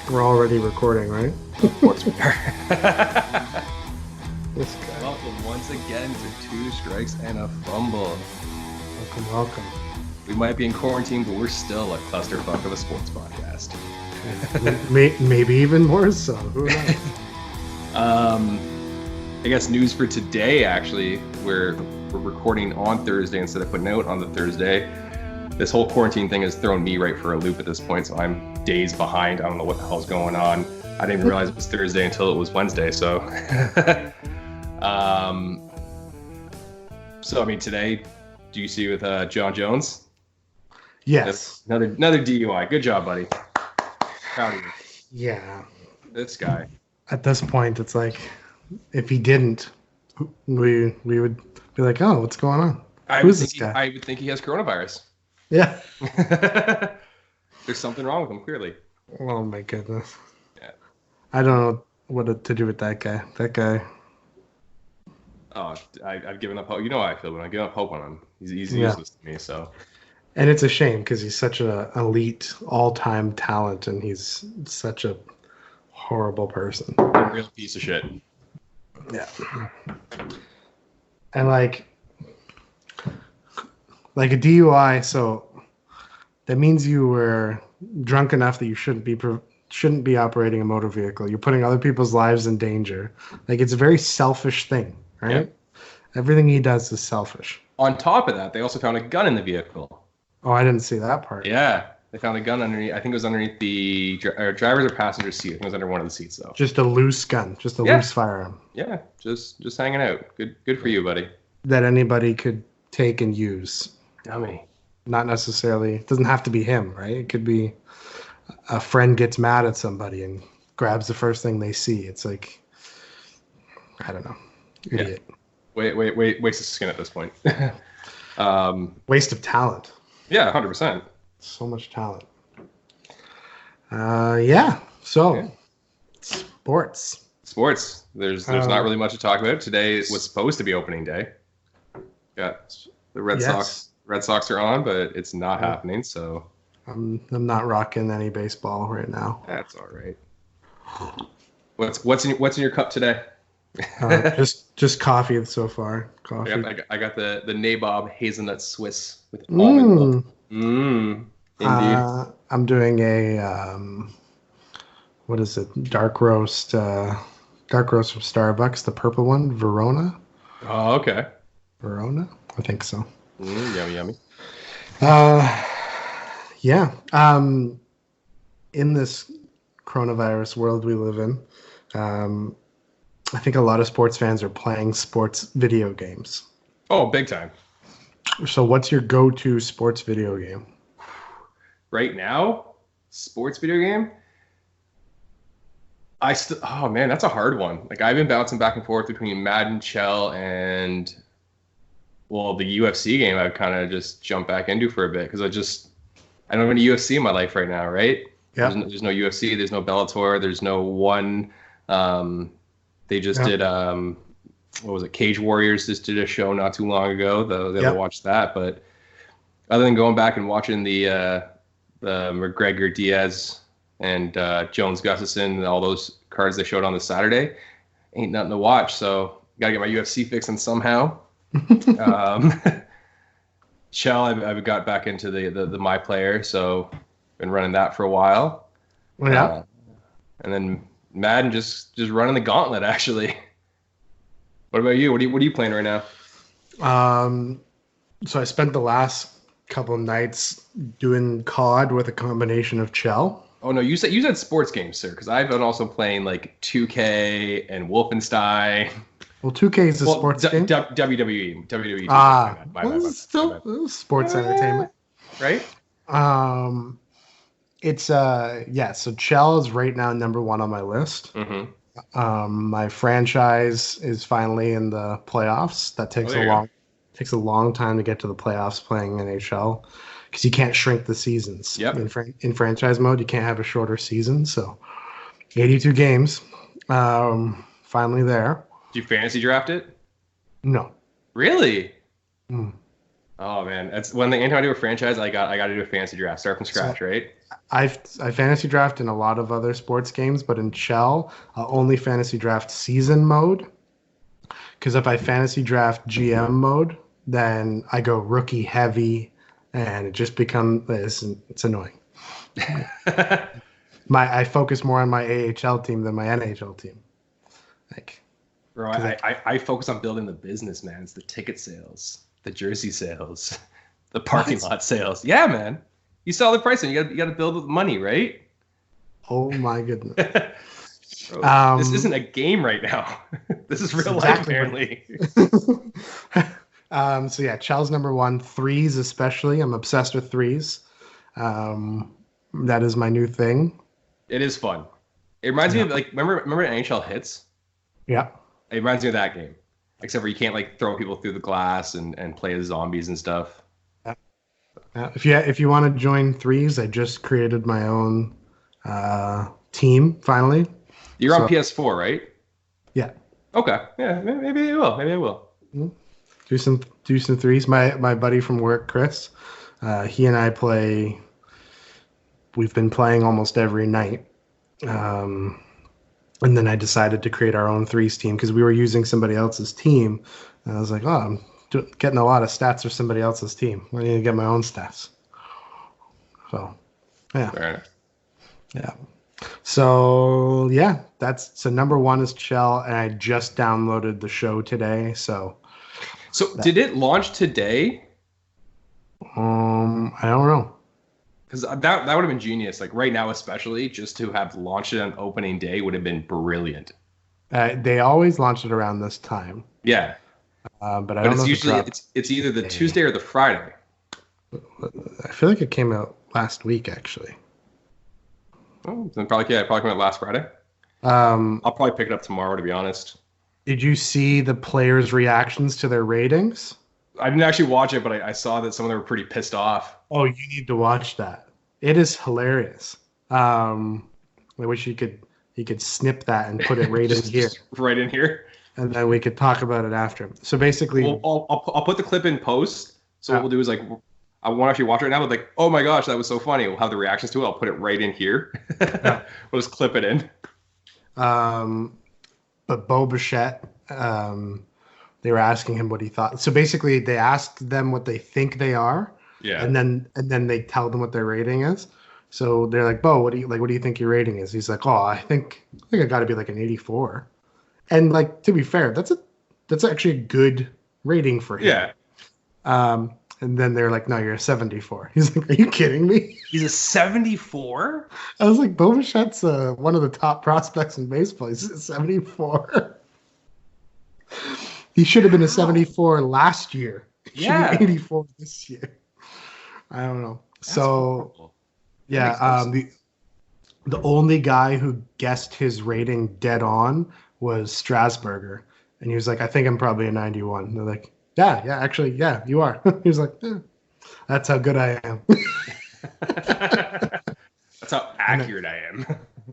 We're already recording, right? Of course we are. This guy. Welcome once again to Two Strikes and a Fumble. Welcome. We might be in quarantine, but we're still a clusterfuck of a sports podcast. Maybe even more so. Who knows? I guess news for today, actually, we're recording on Thursday instead of putting out on the Thursday. This whole quarantine thing has thrown me right for a loop at this point, so I'm days behind. I don't know what the hell's going on. I didn't even realize it was Thursday until it was Wednesday, so... So, I mean, today, do you see with John Jones? Yes. Another DUI. Good job, buddy. Proud of you. Yeah. This guy. At this point, it's like, if he didn't, we would be like, oh, what's going on? Who's this guy? I would think he has coronavirus. Yeah. There's something wrong with him, clearly. Oh, my goodness. Yeah. I don't know what to do with that guy. That guy. Oh, I've given up hope. You know how I feel when I give up hope on him. He's useless to me, so. And it's a shame because he's such an elite, all-time talent, and he's such a horrible person. A real piece of shit. Yeah. And like a DUI, so that means you were drunk enough that you shouldn't be operating a motor vehicle. You're putting other people's lives in danger. Like, it's a very selfish thing, right? Yeah. Everything he does is selfish. On top of that, they also found a gun in the vehicle. Oh, I didn't see that part. Yeah, they found a gun underneath. I think it was underneath the driver's or passenger seat. I think it was under one of the seats, though. Just a loose gun, just a loose firearm. Yeah, just hanging out. Good for you, buddy. That anybody could take and use. Dummy. Not necessarily. It doesn't have to be him, right? It could be a friend gets mad at somebody and grabs the first thing they see. It's like, I don't know. Idiot. Yeah. Waste of skin at this point. Waste of talent. Yeah, 100%. So much talent. Yeah. So, yeah. Sports. There's not really much to talk about. Today was supposed to be opening day. Got the Red Sox. Red Sox are on, but it's not happening. So I'm not rocking any baseball right now. That's all right. What's in your cup today? Just coffee so far. Coffee. Yep, I got the Nabob hazelnut Swiss with almond milk. Indeed. I'm doing a what is it? Dark roast from Starbucks, the purple one, Verona. Oh, okay. Verona, I think so. Yummy. Yeah. In this coronavirus world we live in, I think a lot of sports fans are playing sports video games. Oh, big time. So what's your go-to sports video game? Right now, sports video game? Oh man, that's a hard one. Like, I've been bouncing back and forth between Madden, Chell, and the UFC game I've kind of just jumped back into for a bit because I don't have any UFC in my life right now, right? Yeah. There's no UFC, there's no Bellator, there's no one. They just did what was it? Cage Warriors just did a show not too long ago. They watched that, but other than going back and watching the McGregor Diaz and Jones Gustafson and all those cards they showed on the Saturday, ain't nothing to watch. So gotta get my UFC fix in somehow. Shell, I've got back into the My Player, so been running that for a while. Yeah. And then Madden just running the gauntlet, actually. What about you? What are you playing right now? So I spent the last couple of nights doing COD with a combination of Chell. Oh no, you said sports games, sir, because I've been also playing like 2K and Wolfenstein. Well, 2K is a sports game. WWE. Still sports entertainment, right? It's so Chell is right now number one on my list. Mm-hmm. My franchise is finally in the playoffs. That takes a long time to get to the playoffs playing NHL because you can't shrink the seasons. Yep. In franchise mode, you can't have a shorter season. So 82 games, finally there. Do you fantasy draft it? No. Really? Oh man, that's when anytime I do a franchise, I got to do a fantasy draft, start from So scratch, right? I fantasy draft in a lot of other sports games, but in Shell, only fantasy draft season mode. Because if I fantasy draft GM mode, then I go rookie heavy, and it just becomes it's annoying. I focus more on my AHL team than my NHL team. Like, Bro, I focus on building the business, man. It's the ticket sales, the jersey sales, the parking lot sales. Yeah, man. You sell the price and you got to build with money, right? oh my goodness. Bro, this isn't a game right now. This is real life, apparently. So yeah, Chel's number one. Threes especially. I'm obsessed with threes. That is my new thing. It is fun. It reminds me of like remember NHL Hits? Yeah. It reminds me of that game. Except for you can't like throw people through the glass and play as zombies and stuff. If you want to join threes, I just created my own team finally. You're on PS4, right? Yeah. Okay. Yeah, maybe I will. Maybe I will. Do some threes. My buddy from work, Chris, he and I play. We've been playing almost every night. And then I decided to create our own threes team because we were using somebody else's team. And I was like, oh, I'm getting a lot of stats for somebody else's team. I need to get my own stats. So, yeah. Fair enough. Yeah. So, yeah, so number one is Shell, and I just downloaded the show today. So did it launch today? I don't know. Because that would have been genius. Like right now, especially, just to have launched it on opening day would have been brilliant. They always launch it around this time. Yeah. But I don't know. It's usually it's either the Tuesday or the Friday. I feel like it came out last week, actually. Oh, then probably came out last Friday. I'll probably pick it up tomorrow, to be honest. Did you see the players' reactions to their ratings? I didn't actually watch it, but I saw that some of them were pretty pissed off. Oh, you need to watch that. It is hilarious. I wish you could snip that and put it right in here. Right in here. And then we could talk about it after. So basically, I'll put the clip in post. So what we'll do is like, I won't actually watch it right now, but like, oh my gosh, that was so funny. We'll have the reactions to it. I'll put it right in here. We'll just clip it in. But Bo Bichette, they were asking him what he thought. So basically, they asked them what they think they are. Yeah. And then they tell them what their rating is. So they're like, Bo, what do you think your rating is? He's like, oh, I think I got to be like an 84. And like, to be fair, that's actually a good rating for him. Yeah. And then they're like, no, you're a 74. He's like, are you kidding me? He's a 74? I was like, Bo Bichette's one of the top prospects in baseball. He's a 74. He should have been a 74 last year. He should be 84 this year. I don't know. That's horrible. Yeah, the only guy who guessed his rating dead on was Strasburger. And he was like, I think I'm probably a 91. And they're like, yeah, actually, yeah, you are. He was like, that's how good I am. That's how accurate I am.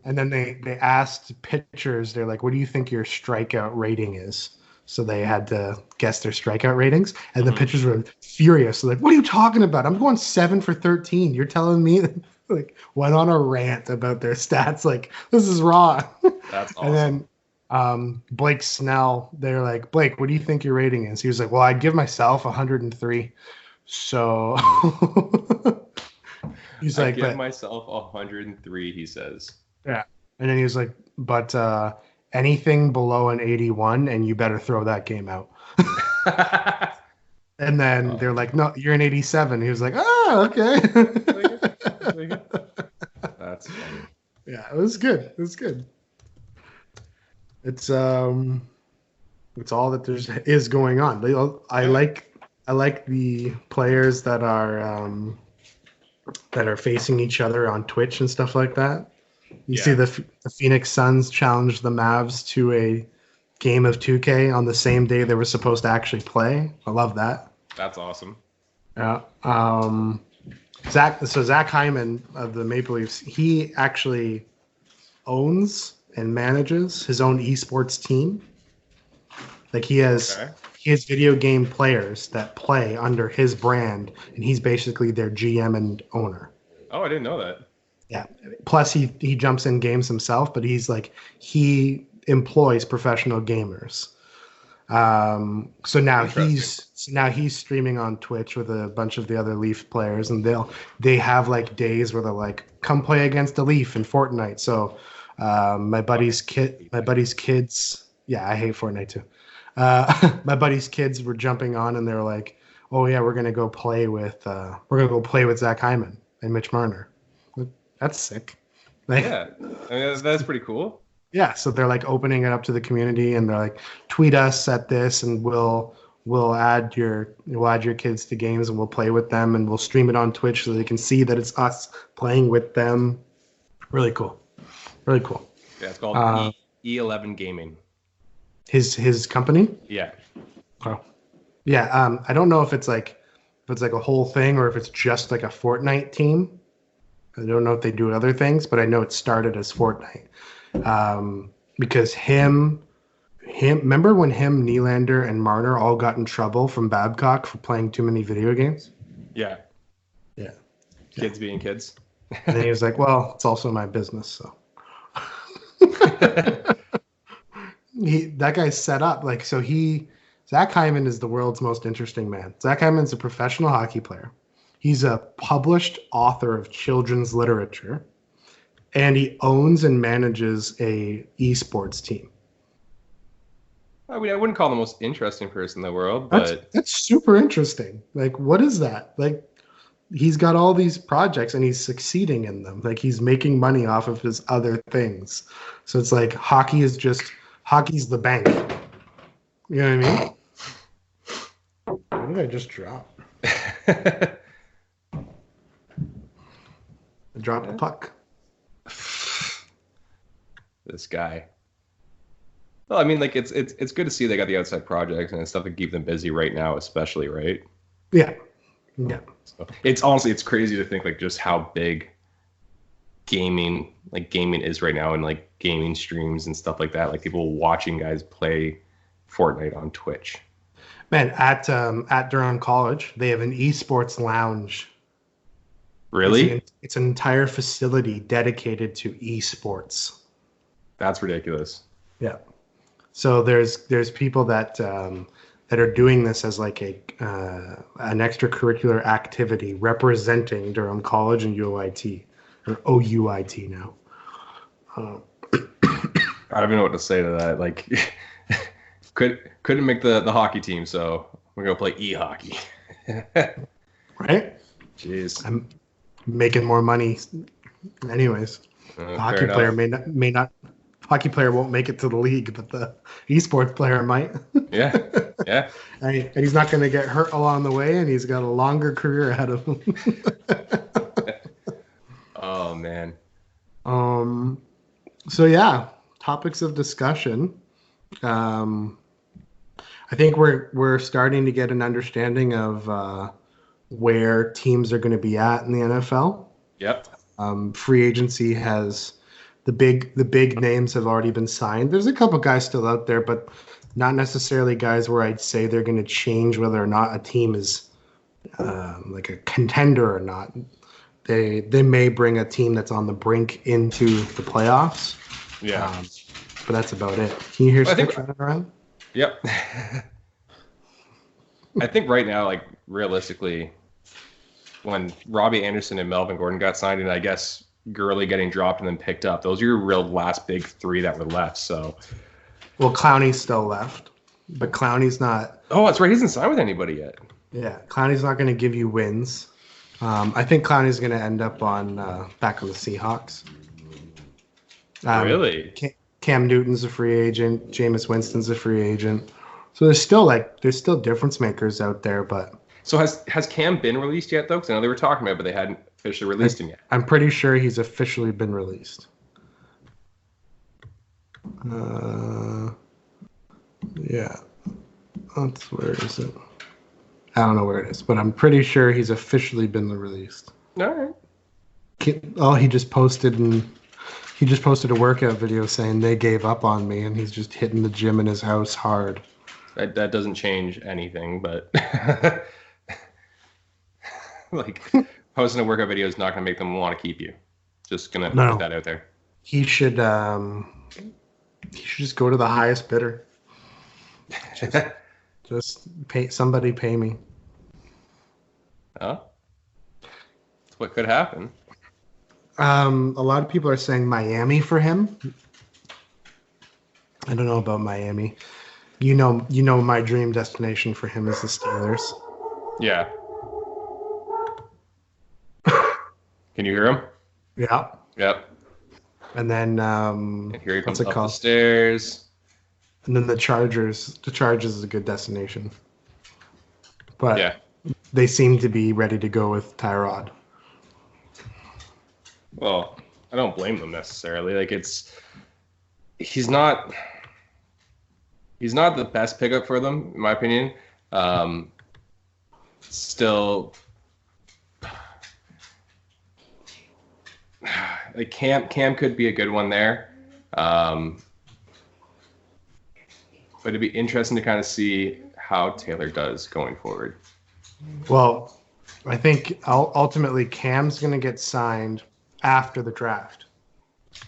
And then they asked pitchers, they're like, what do you think your strikeout rating is? So they had to guess their strikeout ratings. And the pitchers were furious. They're like, what are you talking about? I'm going 7 for 13. You're telling me? Like, went on a rant about their stats. Like, this is wrong. That's awesome. And then Blake Snell, they're like, Blake, what do you think your rating is? He was like, well, I'd give myself 103. So he's like, I give myself 103, he says. Yeah. And then he was like, but anything below an 81 and you better throw that game out. And then they're like, no, you're an 87. He was like, oh, okay. That's funny. Yeah, it was good. It was good. It's all that is going on. I like the players that are facing each other on Twitch and stuff like that. You see the Phoenix Suns challenge the Mavs to a game of 2K on the same day they were supposed to actually play. I love that. That's awesome. Yeah. Zach Hyman of the Maple Leafs, he actually owns and manages his own esports team. Like he has his video game players that play under his brand, and he's basically their GM and owner. Oh, I didn't know that. Yeah. Plus, he jumps in games himself, but he employs professional gamers. So now he's streaming on Twitch with a bunch of the other Leaf players, and they have like days where they're like, come play against the Leaf in Fortnite. So my buddy's kids, yeah, I hate Fortnite too. My buddy's kids were jumping on, and they were like, oh yeah, we're gonna go play with Zach Hyman and Mitch Marner. That's sick. Like, yeah, I mean, that's pretty cool. Yeah, so they're like opening it up to the community, and they're like, tweet us at this, and we'll add your kids to games, and we'll play with them, and we'll stream it on Twitch so they can see that it's us playing with them. Really cool, really cool. Yeah, it's called E11 Gaming. His company. Yeah. Oh, yeah. I don't know if it's like a whole thing or if it's just like a Fortnite team. I don't know if they do other things, but I know it started as Fortnite. Because remember when Nylander and Marner all got in trouble from Babcock for playing too many video games? Yeah. Yeah. Kids being kids. And then he was like, well, it's also my business, so. That guy's set up. Like, so Zach Hyman is the world's most interesting man. Zach Hyman's a professional hockey player. He's a published author of children's literature. And he owns and manages a esports team. I mean, I wouldn't call him the most interesting person in the world, but that's super interesting. Like, what is that? Like, he's got all these projects and he's succeeding in them. Like, he's making money off of his other things. So it's like hockey's the bank. You know what I mean? What did I just drop? I dropped the puck. This guy. Well, I mean, like it's good to see they got the outside projects and stuff to keep them busy right now, especially, right? Yeah. Yeah. So it's crazy to think like just how big gaming is right now, and like gaming streams and stuff like that. Like people watching guys play Fortnite on Twitch. Man, at Durham College, they have an esports lounge. Really? It's an entire facility dedicated to esports. That's ridiculous. Yeah. So there's people that are doing this as like an extracurricular activity representing Durham College and UIT, or OUIT now. I don't even know what to say to that. Like, couldn't make the hockey team, so we're gonna play e-hockey. Right? Jeez. I'm making more money, anyways. The hockey player may not. Hockey player won't make it to the league, but the esports player might. Yeah. And he's not going to get hurt along the way, and he's got a longer career ahead of him. Oh man. So yeah, topics of discussion. I think we're starting to get an understanding of where teams are going to be at in the NFL. Yep. Free agency has the big names have already been signed. There's a couple guys still out there, but not necessarily guys where I'd say they're going to change whether or not a team is like a contender or not. They may bring a team that's on the brink into the playoffs. Yeah. But that's about it. Can you hear Stitch running around? Yep. I think right now, like realistically, when Robbie Anderson and Melvin Gordon got signed, and I guess Gurley getting dropped and then picked up, those are your real last big three that were left. So, well, Clowney's still left, but Clowney's not. Oh, that's right. He hasn't signed with anybody yet. Yeah, Clowney's not going to give you wins. I think Clowney's going to end up back on the Seahawks. Really? Cam Newton's a free agent. Jameis Winston's a free agent. So there's still difference makers out there, but. So has Cam been released yet though? Because I know they were talking about it, but they hadn't officially released him yet. I'm pretty sure he's officially been released. Yeah. Where is it? I don't know where it is, but I'm pretty sure he's officially been released. All right. Oh, he just posted a workout video saying they gave up on me, and he's just hitting the gym in his house hard. That doesn't change anything, but like posting a workout video is not going to make them want to keep you. Just going to put that out there. He should just go to the highest bidder. Just pay me. Huh? That's what could happen. A lot of people are saying Miami for him. I don't know about Miami. You know my dream destination for him is the Steelers. Yeah. Can you hear him? Yeah. Yep. And then and here he comes up the stairs. And then the Chargers. The Chargers is a good destination. But yeah, they seem to be ready to go with Tyrod. Well, I don't blame them necessarily. Like he's not the best pickup for them, in my opinion. Still, like Cam could be a good one there. But it'd be interesting to kind of see how Taylor does going forward. Well, I think ultimately Cam's going to get signed after the draft.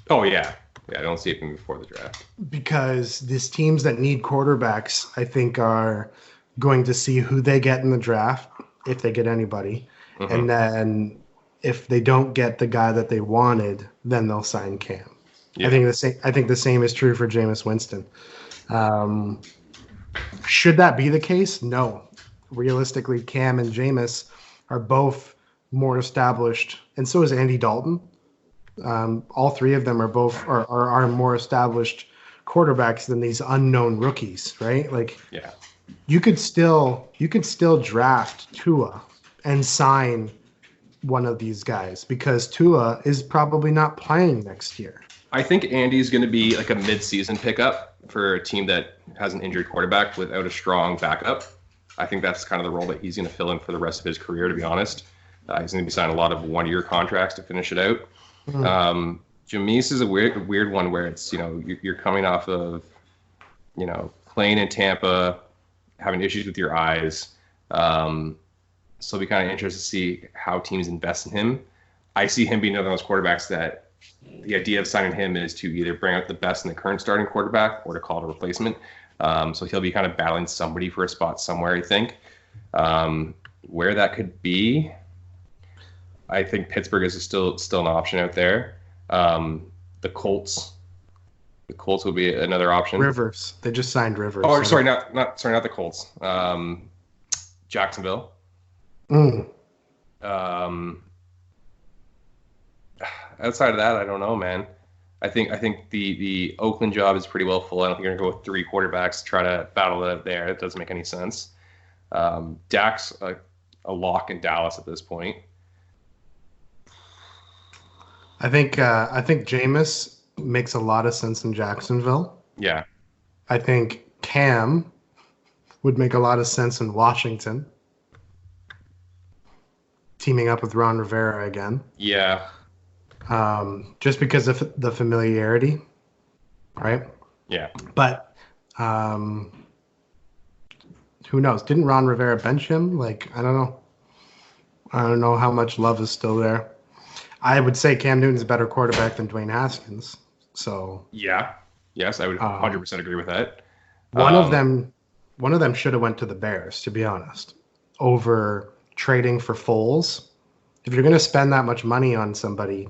Oh, yeah. Yeah, I don't see it before the draft. Because these teams that need quarterbacks, I think, are going to see who they get in the draft, if they get anybody. Mm-hmm. And then if they don't get the guy that they wanted, then they'll sign Cam. Yeah. I think the same is true for Jameis Winston. Should that be the case? No. Realistically, Cam and Jameis are both more established, and so is Andy Dalton. All three of them are more established quarterbacks than these unknown rookies, right? Like, yeah, you could still draft Tua and sign one of these guys because Tua is probably not playing next year. I think Andy's going to be like a mid-season pickup for a team that has an injured quarterback without a strong backup. I think that's kind of the role that he's going to fill in for the rest of his career, to be honest. He's going to be signing a lot of one-year contracts to finish it out. Jameis is a weird one where it's, you're coming off of, playing in Tampa, having issues with your eyes. So it'll be kind of interesting to see how teams invest in him. I see him being another of those quarterbacks that the idea of signing him is to either bring out the best in the current starting quarterback or to call it a replacement. So he'll be kind of battling somebody for a spot somewhere, I think. Where that could be, I think Pittsburgh is still an option out there. The Colts will be another option. Rivers, they just signed Rivers. Oh, sorry, not the Colts. Jacksonville. Outside of that, I don't know, man. I think the Oakland job is pretty well full. I don't think you're gonna go with three quarterbacks to try to battle it out there. It doesn't make any sense. Dak's a lock in Dallas at this point. I think Jameis makes a lot of sense in Jacksonville. Yeah. I think Cam would make a lot of sense in Washington. Teaming up with Ron Rivera again. Yeah. Just because of the familiarity, right? Yeah. But who knows? Didn't Ron Rivera bench him? Like, I don't know. I don't know how much love is still there. I would say Cam Newton's a better quarterback than Dwayne Haskins. So yeah, yes, I would 100% agree with that. One of them should have went to the Bears, to be honest, over trading for Foles. If you're going to spend that much money on somebody,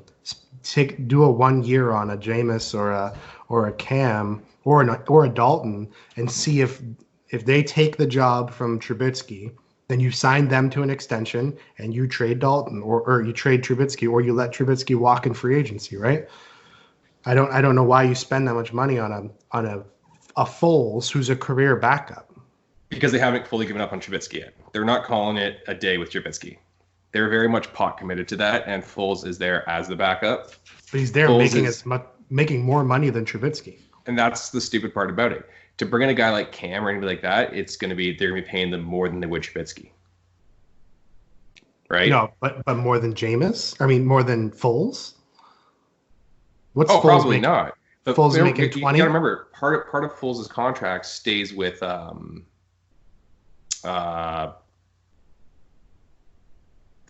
do a 1 year on a Jameis or a Cam or a Dalton and see if they take the job from Trubisky. Then you sign them to an extension and you trade Dalton or you trade Trubisky or you let Trubisky walk in free agency, right? I don't know why you spend that much money on a Foles who's a career backup. Because they haven't fully given up on Trubisky yet. They're not calling it a day with Trubisky. They're very much pot committed to that, and Foles is there as the backup. But he's there making more money than Trubisky. And that's the stupid part about it. To bring in a guy like Cam or anybody like that, they're going to be paying them more than they would Trubisky. Right? No, but more than Jameis? I mean, more than Foles? What's Foles probably making? not. Foles making 20? You got to remember, part of Foles' contract stays with Uh,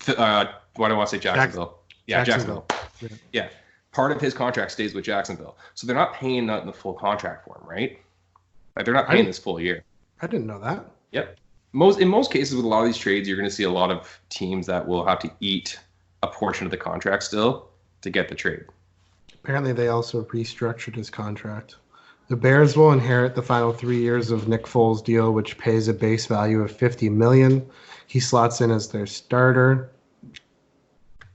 why do I want to say Jacksonville? Jacksonville. Yeah. Yeah. Part of his contract stays with Jacksonville. So they're not paying that in the full contract for him, right? Like they're not paying this full year. I didn't know that. Yep. In most cases with a lot of these trades, you're going to see a lot of teams that will have to eat a portion of the contract still to get the trade. Apparently they also restructured his contract. The Bears will inherit the final 3 years of Nick Foles' deal, which pays a base value of $50 million. He slots in as their starter.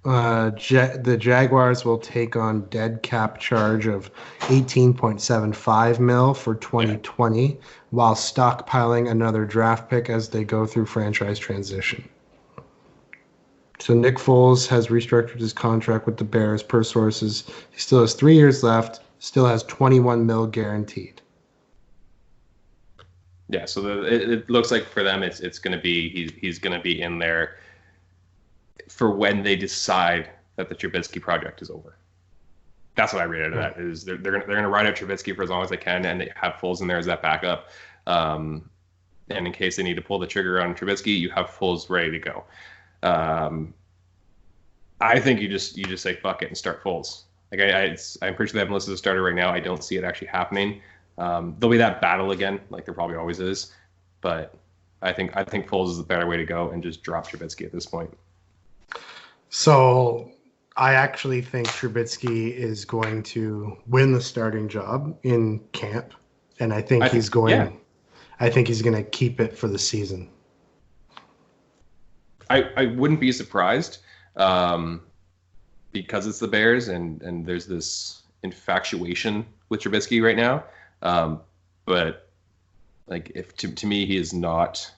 The Jaguars will take on dead cap charge of $18.75 million for 2020, while stockpiling another draft pick as they go through franchise transition. So Nick Foles has restructured his contract with the Bears per sources. He still has 3 years left, still has $21 million guaranteed. Yeah, so it looks like for them it's going to be he's going to be in there for when they decide that the Trubisky project is over. That's what I read out of that. Is they're going to ride out Trubisky for as long as they can, and they have Foles in there as that backup. And in case they need to pull the trigger on Trubisky, you have Foles ready to go. I think you just say fuck it and start Foles. Like I'm pretty sure they have him listed as a starter right now. I don't see it actually happening. There'll be that battle again, like there probably always is. But I think Foles is the better way to go and just drop Trubisky at this point. So I actually think Trubisky is going to win the starting job in camp, and I think he's going to keep it for the season. I wouldn't be surprised because it's the Bears and there's this infatuation with Trubisky right now. But like if to me he's not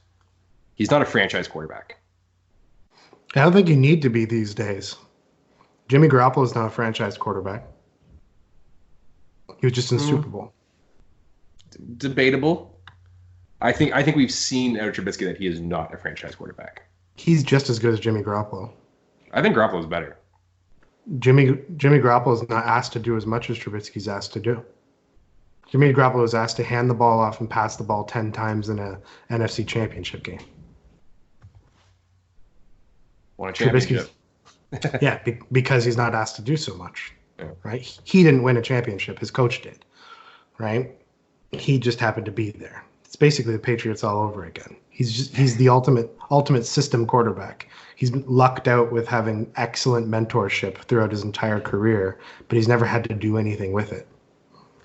a franchise quarterback. I don't think you need to be these days. Jimmy Garoppolo is not a franchise quarterback. He was just in the Super Bowl. Debatable. I think we've seen out of Trubisky that he is not a franchise quarterback. He's just as good as Jimmy Garoppolo. I think Garoppolo is better. Jimmy Garoppolo is not asked to do as much as Trubisky's asked to do. Jimmy Garoppolo is asked to hand the ball off and pass the ball 10 times in a NFC Championship game. Won a championship. Yeah, because he's not asked to do so much, yeah. Right? He didn't win a championship. His coach did, right? He just happened to be there. It's basically the Patriots all over again. He's the ultimate system quarterback. He's lucked out with having excellent mentorship throughout his entire career, but he's never had to do anything with it.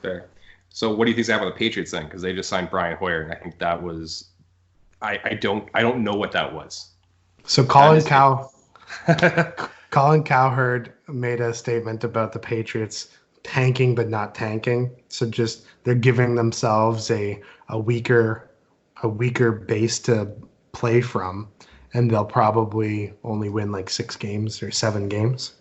Fair. So what do you think's happened with the Patriots then? Because they just signed Brian Hoyer, and I think that was I don't know what that was. So Colin Cowherd made a statement about the Patriots tanking but not tanking. So just they're giving themselves a weaker base to play from, and they'll probably only win like 6 games or 7 games.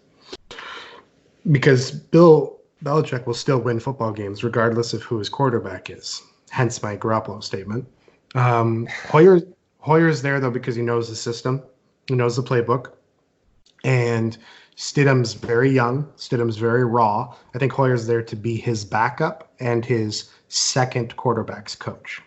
Because Bill Belichick will still win football games regardless of who his quarterback is. Hence my Garoppolo statement. Hoyer's there though because he knows the system, he knows the playbook, and Stidham's very young. Stidham's very raw. I think Hoyer's there to be his backup and his second quarterback's coach.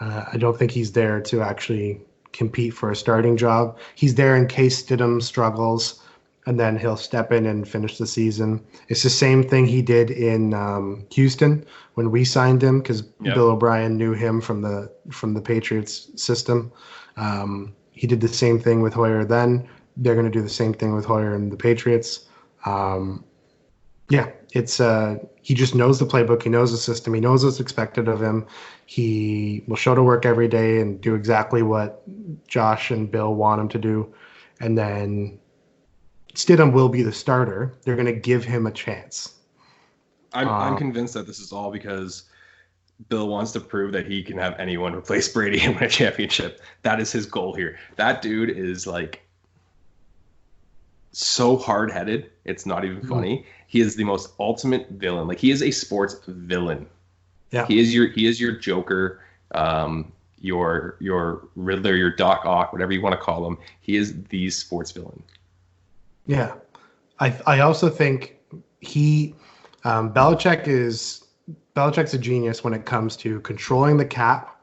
I don't think he's there to actually compete for a starting job. He's there in case Stidham struggles, and then he'll step in and finish the season. It's the same thing he did in Houston when we signed him, because Bill O'Brien knew him from the Patriots system. He did the same thing with Hoyer then. They're going to do the same thing with Hoyer and the Patriots. It's he just knows the playbook. He knows the system. He knows what's expected of him. He will show to work every day and do exactly what Josh and Bill want him to do. And then Stidham will be the starter. They're going to give him a chance. I'm convinced that this is all because Bill wants to prove that he can have anyone replace Brady and win a championship. That is his goal here. That dude is like so hard-headed. It's not even funny. He is the most ultimate villain. Like, he is a sports villain. Yeah. He is your Joker, your Riddler, your Doc Ock, whatever you want to call him. He is the sports villain. Yeah. I also think Belichick's a genius when it comes to controlling the cap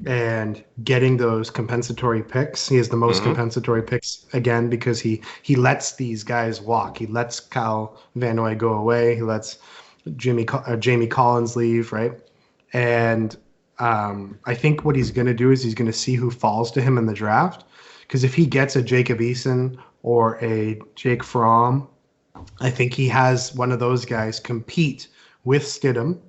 and getting those compensatory picks. He has the most Mm-hmm. compensatory picks again because he lets these guys walk. He lets Kyle Van Noy go away. He lets Jamie Collins leave, right? And I think what he's going to do is he's going to see who falls to him in the draft. Because if he gets a Jacob Eason or a Jake Fromm, I think he has one of those guys compete with Stidham.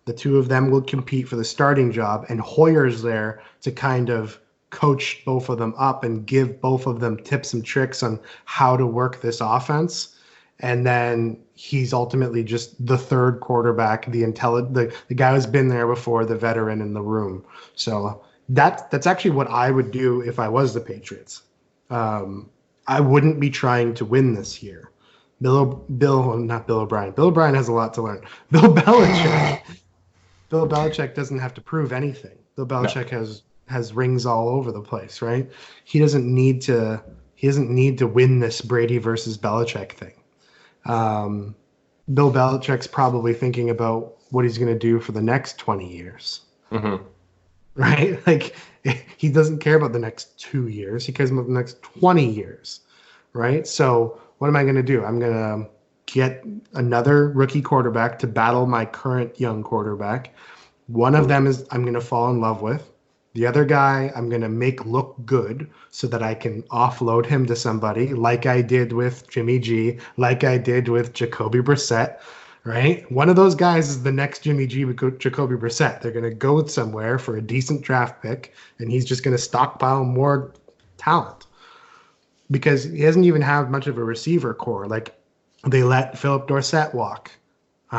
The two of them will compete for the starting job, and Hoyer's there to kind of coach both of them up and give both of them tips and tricks on how to work this offense. And then he's ultimately just the third quarterback, the guy who's been there before, the veteran in the room. So that's actually what I would do if I was the Patriots. I wouldn't be trying to win this year. Not Bill O'Brien. Bill O'Brien has a lot to learn. Bill Belichick doesn't have to prove anything. Bill No. Belichick has rings all over the place, right? He doesn't need to win this Brady versus Belichick thing. Bill Belichick's probably thinking about what he's going to do for the next 20 years. Mm-hmm. Right? Like he doesn't care about the next 2 years. He cares about the next 20 years. Right? So what am I going to do? I'm going to get another rookie quarterback to battle my current young quarterback. One of them is I'm going to fall in love with. The other guy I'm going to make look good so that I can offload him to somebody like I did with Jimmy G, like I did with Jacoby Brissett, right? One of those guys is the next Jimmy G with Jacoby Brissett. They're going to go somewhere for a decent draft pick, and he's just going to stockpile more talent because he doesn't even have much of a receiver core. Like, they let Philip Dorsett walk. He's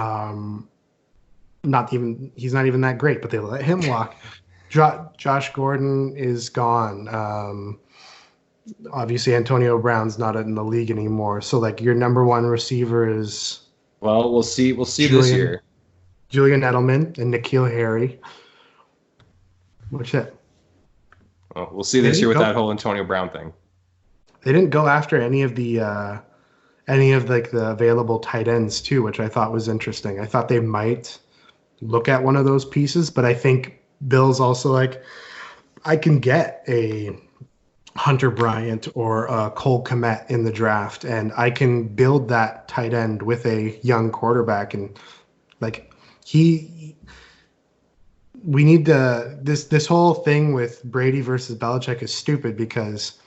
not even that great, but they let him walk. Josh Gordon is gone. Obviously, Antonio Brown's not in the league anymore. So, like, your number one receiver is Well, we'll see. We'll see this year. Julian Edelman and N'Keal Harry. What's it? Well, we'll see this year with that whole Antonio Brown thing. They didn't go after any of the available tight ends too, which I thought was interesting. I thought they might look at one of those pieces, but I think Bill's also like, I can get a Hunter Bryant or a Cole Kmet in the draft, and I can build that tight end with a young quarterback. And like we need this whole thing with Brady versus Belichick is stupid because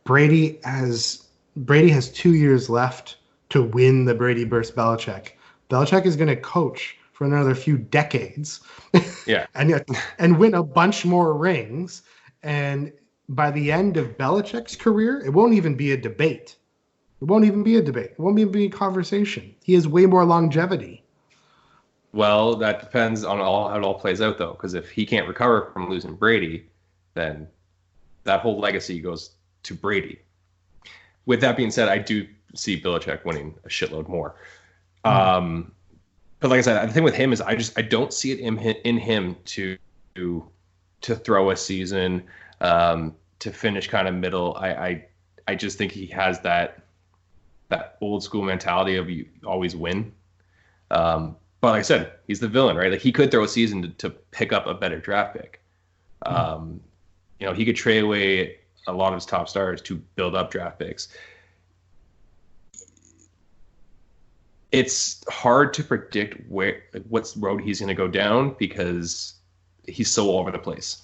Brady has 2 years left to win the Brady versus Belichick. Belichick is going to coach for another few decades, Yeah, and win a bunch more rings. And by the end of Belichick's career, it won't even be a debate. It won't even be a conversation. He has way more longevity. well, that depends on how it all plays out, though. Because if he can't recover from losing Brady, then that whole legacy goes to Brady. With that being said, I do see Belichick winning a shitload more. But like I said, the thing with him is I don't see it in him to throw a season, to finish kind of middle. I just think he has that old school mentality of you always win. But like I said, he's the villain, right? Like he could throw a season to pick up a better draft pick. He could trade away a lot of his top stars to build up draft picks. It's hard to predict what road he's going to go down because he's so all over the place.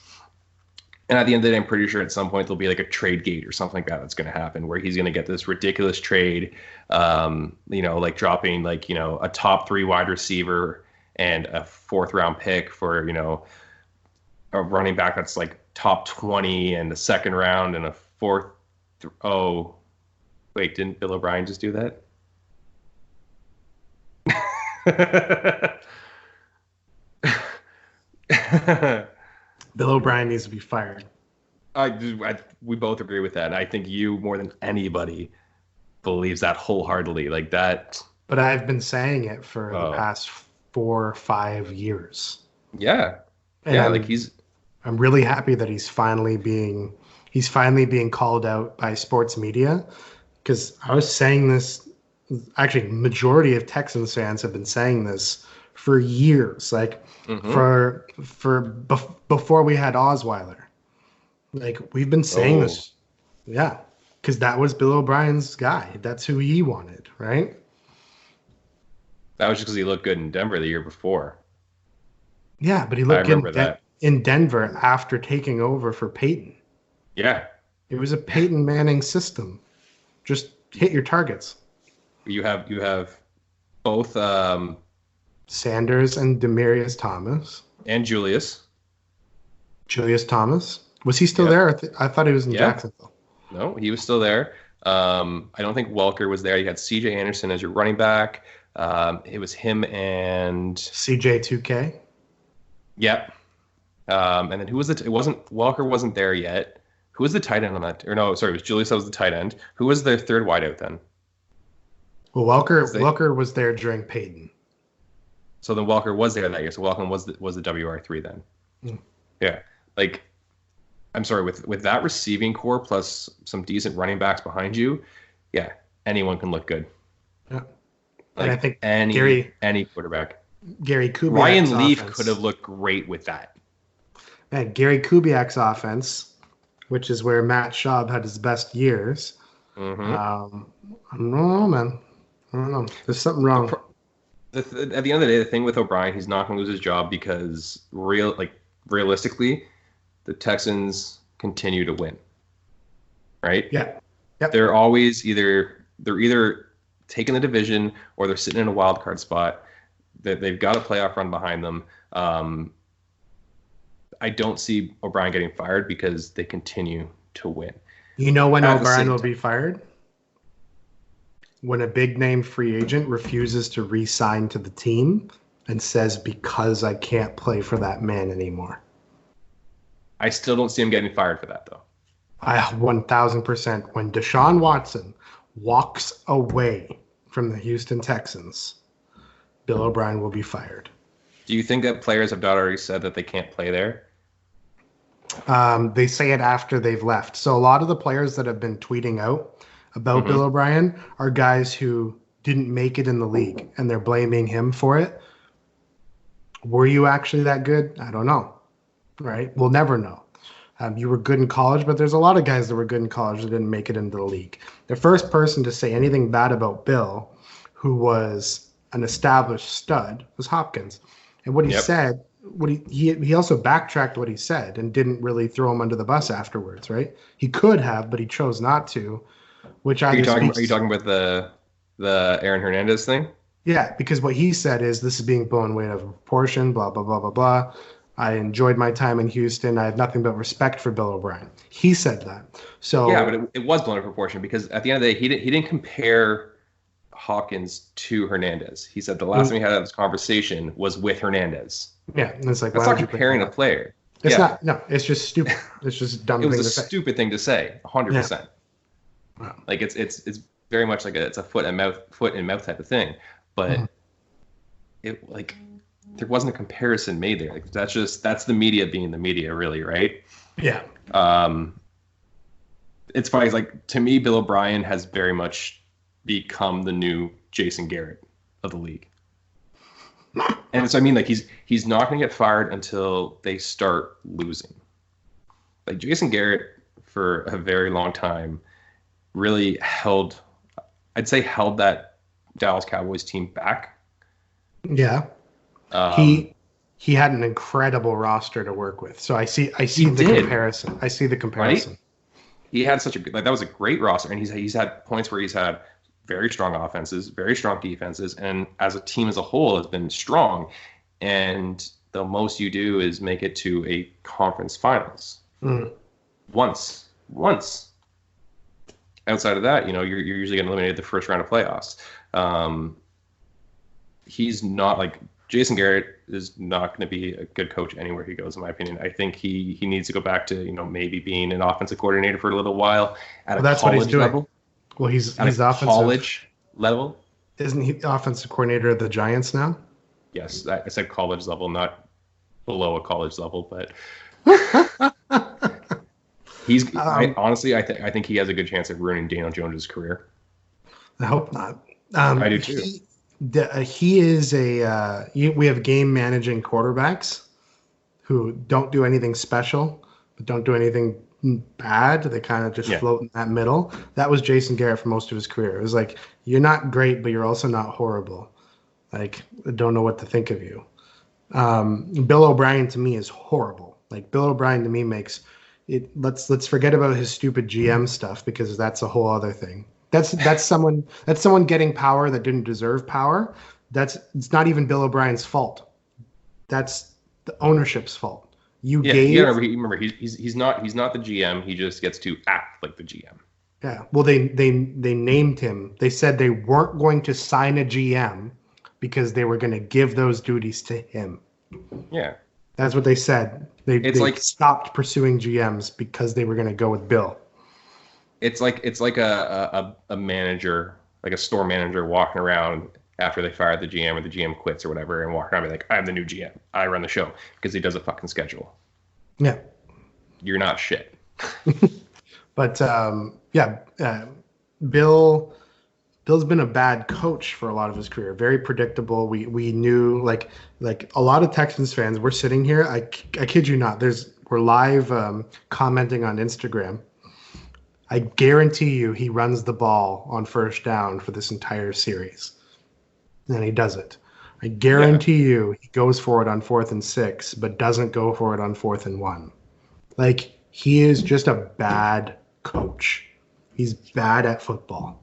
And at the end of the day, I'm pretty sure at some point there'll be like a trade gate or something like that that's going to happen where he's going to get this ridiculous trade, like dropping like, a top 3 wide receiver and a 4th round pick for, a running back that's like top 20 and the 2nd round and a 4th. Oh, wait, didn't Bill O'Brien just do that? Bill O'Brien needs to be fired. We both agree with that. And I think you, more than anybody, believes that wholeheartedly. Like that. But I've been saying it for the past 4 or 5 years. Yeah. And yeah. I'm really happy that he's finally being called out by sports media, because I was saying this. Actually, majority of Texans fans have been saying this for years, like before we had Osweiler. Like we've been saying this, yeah, because that was Bill O'Brien's guy. That's who he wanted, right? That was just because he looked good in Denver the year before. Yeah, but he looked good in Denver after taking over for Peyton. Yeah. It was a Peyton Manning system. Just hit your targets. You have both Sanders and Demaryius Thomas. And Julius Thomas. Was he still there? I thought he was in Jacksonville. No, he was still there. I don't think Welker was there. You had CJ Anderson as your running back. It was him and CJ2K. Yep. And then who was it? Welker wasn't there yet. Who was the tight end on that? Or no, sorry, it was Julius that was the tight end. Who was their third wideout then? Well, Welker was there during Peyton. So then Welker was there that year. So Welker was the WR3 then. Mm. Yeah. Like, I'm sorry, with that receiving core plus some decent running backs behind you, yeah, anyone can look good. Yeah. Like, and I think any quarterback. Gary Kubiak's Ryan Leaf could have looked great with that. And Gary Kubiak's offense, which is where Matt Schaub had his best years. I don't know, man. I don't know. There's something wrong. At the end of the day, the thing with O'Brien, he's not going to lose his job because realistically, the Texans continue to win. Right? Yeah. Yep. They're always either taking the division or they're sitting in a wild card spot. They've got a playoff run behind them. I don't see O'Brien getting fired because they continue to win. You know when O'Brien will be fired? When a big name free agent refuses to re-sign to the team and says, because I can't play for that man anymore. I still don't see him getting fired for that, though. 1,000%. When Deshaun Watson walks away from the Houston Texans, Bill O'Brien will be fired. Do you think that players have not already said that they can't play there? They say it after they've left. So a lot of the players that have been tweeting out about Bill O'Brien are guys who didn't make it in the league, and they're blaming him for it. Were you actually that good? I don't know. Right? We'll never know. You were good in college, but there's a lot of guys that were good in college that didn't make it into the league. The first person to say anything bad about Bill, who was an established stud, was Hopkins. And what he said, he also backtracked what he said and didn't really throw him under the bus afterwards, right? He could have, but he chose not to. Which are you talking about the Aaron Hernandez thing? Yeah, because what he said is this is being blown way out of proportion, blah, blah, blah, blah, blah. I enjoyed my time in Houston. I have nothing but respect for Bill O'Brien. He said that. So yeah, but it was blown out of proportion because at the end of the day, he didn't compare Hopkins to Hernandez. He said the last time we had this conversation was with Hernandez. Yeah, and it's like, that's not comparing a player. It's not. No, it's just stupid. It's just dumb. It was a stupid thing to say. 100%. Yeah. Wow. Like it's very much like it's a foot and mouth type of thing, but it like there wasn't a comparison made there. Like that's the media being the media, really, right? Yeah. It's funny. It's like to me, Bill O'Brien has very much become the new Jason Garrett of the league. And so I mean, like he's not going to get fired until they start losing. Like Jason Garrett for a very long time really held that Dallas Cowboys team back. Yeah. He had an incredible roster to work with. So I see the comparison. I see the comparison. Right? He had such a good, that was a great roster, and he's had points where he's had very strong offenses, very strong defenses, and as a team as a whole has been strong. And the most you do is make it to a conference finals. Once. Outside of that, you're usually getting eliminated the first round of playoffs. He's not like Jason Garrett is not going to be a good coach anywhere he goes, in my opinion. I think he needs to go back to maybe being an offensive coordinator for a little while at that's what he's doing. Level. Well, he's offensive college level. Isn't he the offensive coordinator of the Giants now? Yes, I said college level, not below a college level, but. Honestly, I think he has a good chance of ruining Daniel Jones' career. I hope not. I do too. he is we have game managing quarterbacks who don't do anything special, but don't do anything bad. They kind of just float in that middle. That was Jason Garrett for most of his career. It was like, you're not great, but you're also not horrible. Like, I don't know what to think of you. Bill O'Brien to me is horrible. Like, Bill O'Brien to me makes it. Let's forget about his stupid GM stuff, because that's a whole other thing. That's someone getting power that didn't deserve power. It's not even Bill O'Brien's fault. That's the ownership's fault. You remember he's not the GM. He just gets to act like the GM. Yeah. Well, they named him. They said they weren't going to sign a GM because they were going to give those duties to him. Yeah. That's what they said. They stopped pursuing GMs because they were going to go with Bill. It's like a manager, like a store manager walking around after they fired the GM or the GM quits or whatever, and walking around and be like, I'm the new GM. I run the show, because he does a fucking schedule. Yeah. You're not shit. But Bill's been a bad coach for a lot of his career. Very predictable. We knew, like a lot of Texans fans, we're sitting here. I kid you not. We're live commenting on Instagram. I guarantee you he runs the ball on first down for this entire series. And he does it. I guarantee you he goes for it on 4th and 6, but doesn't go for it on 4th and 1. Like, he is just a bad coach. He's bad at football.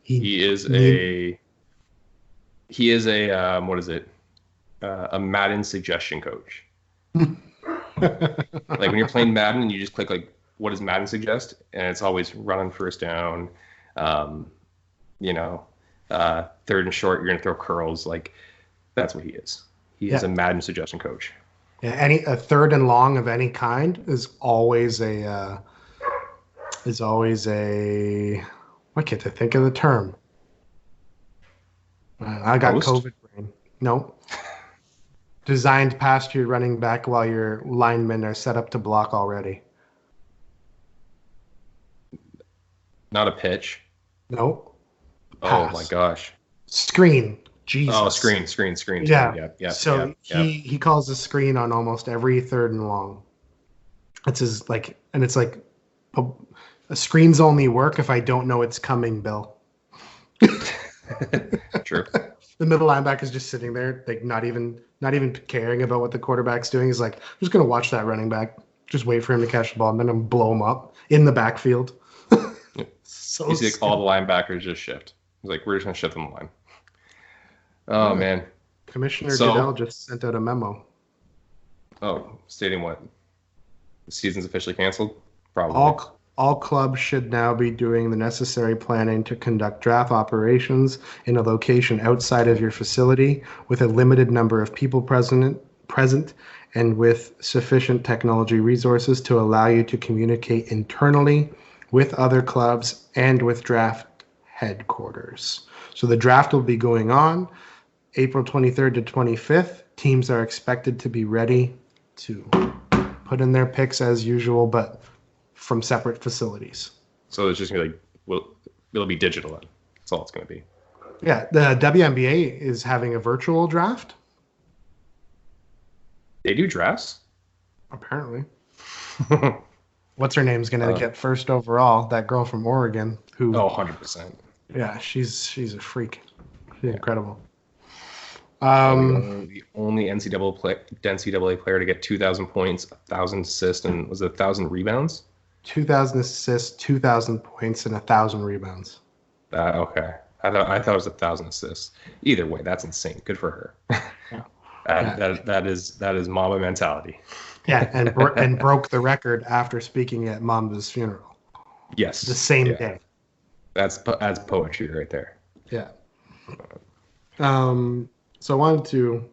He is a what is it? A Madden suggestion coach. Like, when you're playing Madden and you just click like, what does Madden suggest? And it's always run on first down. 3rd and short, you're gonna throw curls. Like, that's what he is. He is a Madden suggestion coach. Yeah, a 3rd and long of any kind is always a. Why can't I think of the term? I got COVID brain. No. Designed past your running back while your linemen are set up to block already. Not a pitch. No. Oh my gosh. Screen. Jesus. Oh, screen. Yeah. So he calls a screen on almost every 3rd and long. It's his, like, and it's like a screens only work if I don't know it's coming, Bill. True. The middle linebacker is just sitting there, like, not even caring about what the quarterback's doing. He's like, I'm just gonna watch that running back, just wait for him to catch the ball, and then I'm blow him up in the backfield. So you see, like, all the linebackers just shift. He's like, we're just gonna shift them the line. Oh man. Commissioner Goodell just sent out a memo. Oh, stating what? The season's officially canceled? Probably. All clubs should now be doing the necessary planning to conduct draft operations in a location outside of your facility with a limited number of people present and with sufficient technology resources to allow you to communicate internally with other clubs and with draft headquarters. So the draft will be going on April 23rd to 25th. Teams are expected to be ready to put in their picks as usual, but from separate facilities. So it's just gonna be like, it'll be digital then. That's all it's gonna be. Yeah, the WNBA is having a virtual draft. They do drafts? Apparently. What's her name's gonna get first overall? That girl from Oregon who 100%. Yeah, she's a freak. She's incredible. The only NCAA player to get 2,000 points, 1,000 assists, and was it 1,000 rebounds? 2,000 assists, 2,000 points, and 1,000 rebounds. Okay. I thought it was 1,000 assists. Either way, that's insane. Good for her. Yeah. That is Mamba mentality. Yeah, and broke the record after speaking at Mamba's funeral. Yes. The same day. That's poetry right there. Yeah. So I wanted to,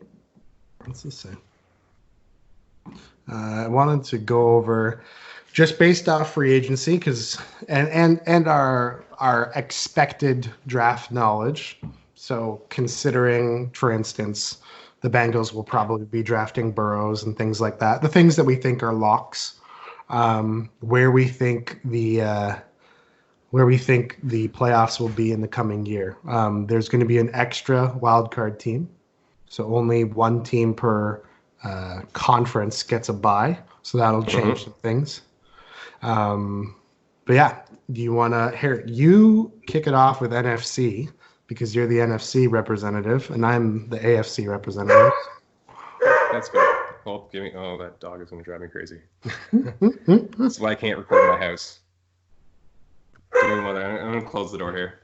what's this say? I wanted to go over, just based off free agency, because and our expected draft knowledge. So considering, for instance, the Bengals will probably be drafting Burrows and things like that, the things that we think are locks, where we think the where we think the playoffs will be in the coming year. There's going to be an extra wildcard team. So only one team per conference gets a bye. So that'll change some things. But yeah, do you want to, here, you kick it off with NFC because you're the NFC representative and I'm the AFC representative. That's good. Oh, that dog is going to drive me crazy. That's why I can't record in my house. I'm going to close the door here.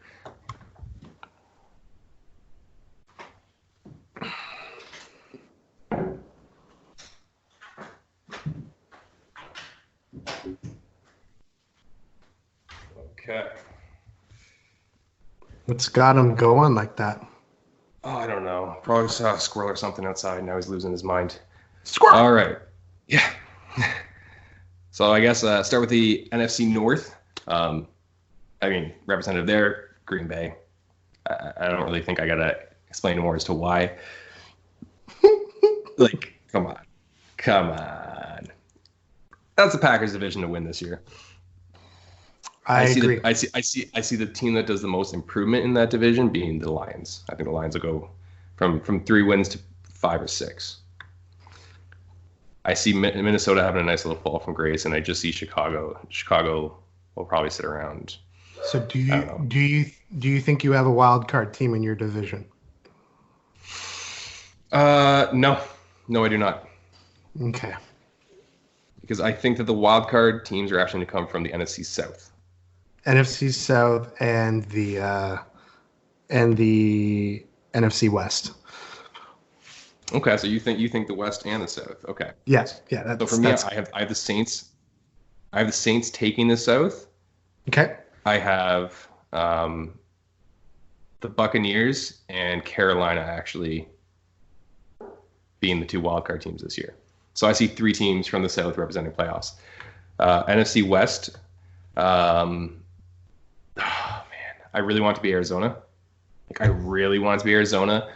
Okay. What's got him going like that? Oh, I don't know. Probably saw a squirrel or something outside. Now he's losing his mind. Squirrel! All right. Yeah. So I guess start with the NFC North. Representative there, Green Bay. I don't really think I got to explain more as to why. Like, come on. That's the Packers division to win this year. I agree. I see the team that does the most improvement in that division being the Lions. I think the Lions will go from 3 wins to 5 or 6. I see Minnesota having a nice little fall from grace, and I just see Chicago. Chicago will probably sit around. So do you think you have a wild card team in your division? No, I do not. Okay. Because I think that the wild card teams are actually going to come from the NFC South. NFC South and the NFC West. Okay, so you think the West and the South? Okay. Yes, yeah. So for me, I have the Saints. I have the Saints taking the South. Okay. I have the Buccaneers and Carolina actually being the 2 wildcard teams this year. So I see 3 teams from the South representing playoffs. NFC West. I really want it to be Arizona. I really want it to be Arizona.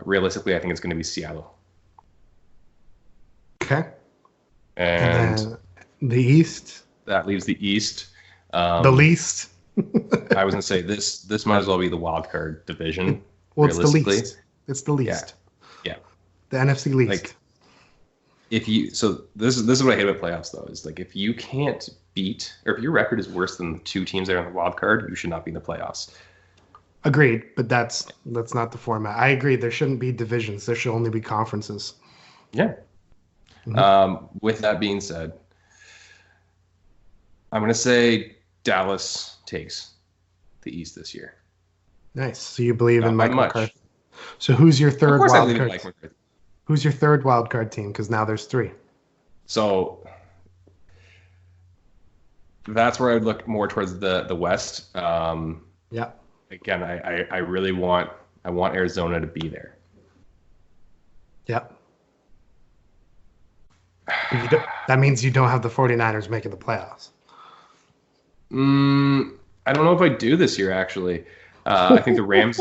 Realistically, I think it's going to be Seattle. Okay. And then the East. That leaves the East. The least. I was going to say this might as well be the wild card division. Well, it's the least. It's the least. Yeah. The NFC least. This is what I hate about playoffs though, is like if you can't beat, or if your record is worse than the 2 teams that are on the wild card, you should not be in the playoffs. Agreed, but that's not the format. I agree. There shouldn't be divisions. There should only be conferences. Yeah. With that being said, I'm going to say Dallas takes the East this year. Nice. So you believe Not in by Mike much. McCarthy. So who's your third wild card? Mike McCarthy. Who's your third wild card team? Because now there's 3. So that's where I would look more towards the West. Yeah. Again, I really want Arizona to be there. Yep. That means you don't have the 49ers making the playoffs. I don't know if I do this year, actually. I think the Rams.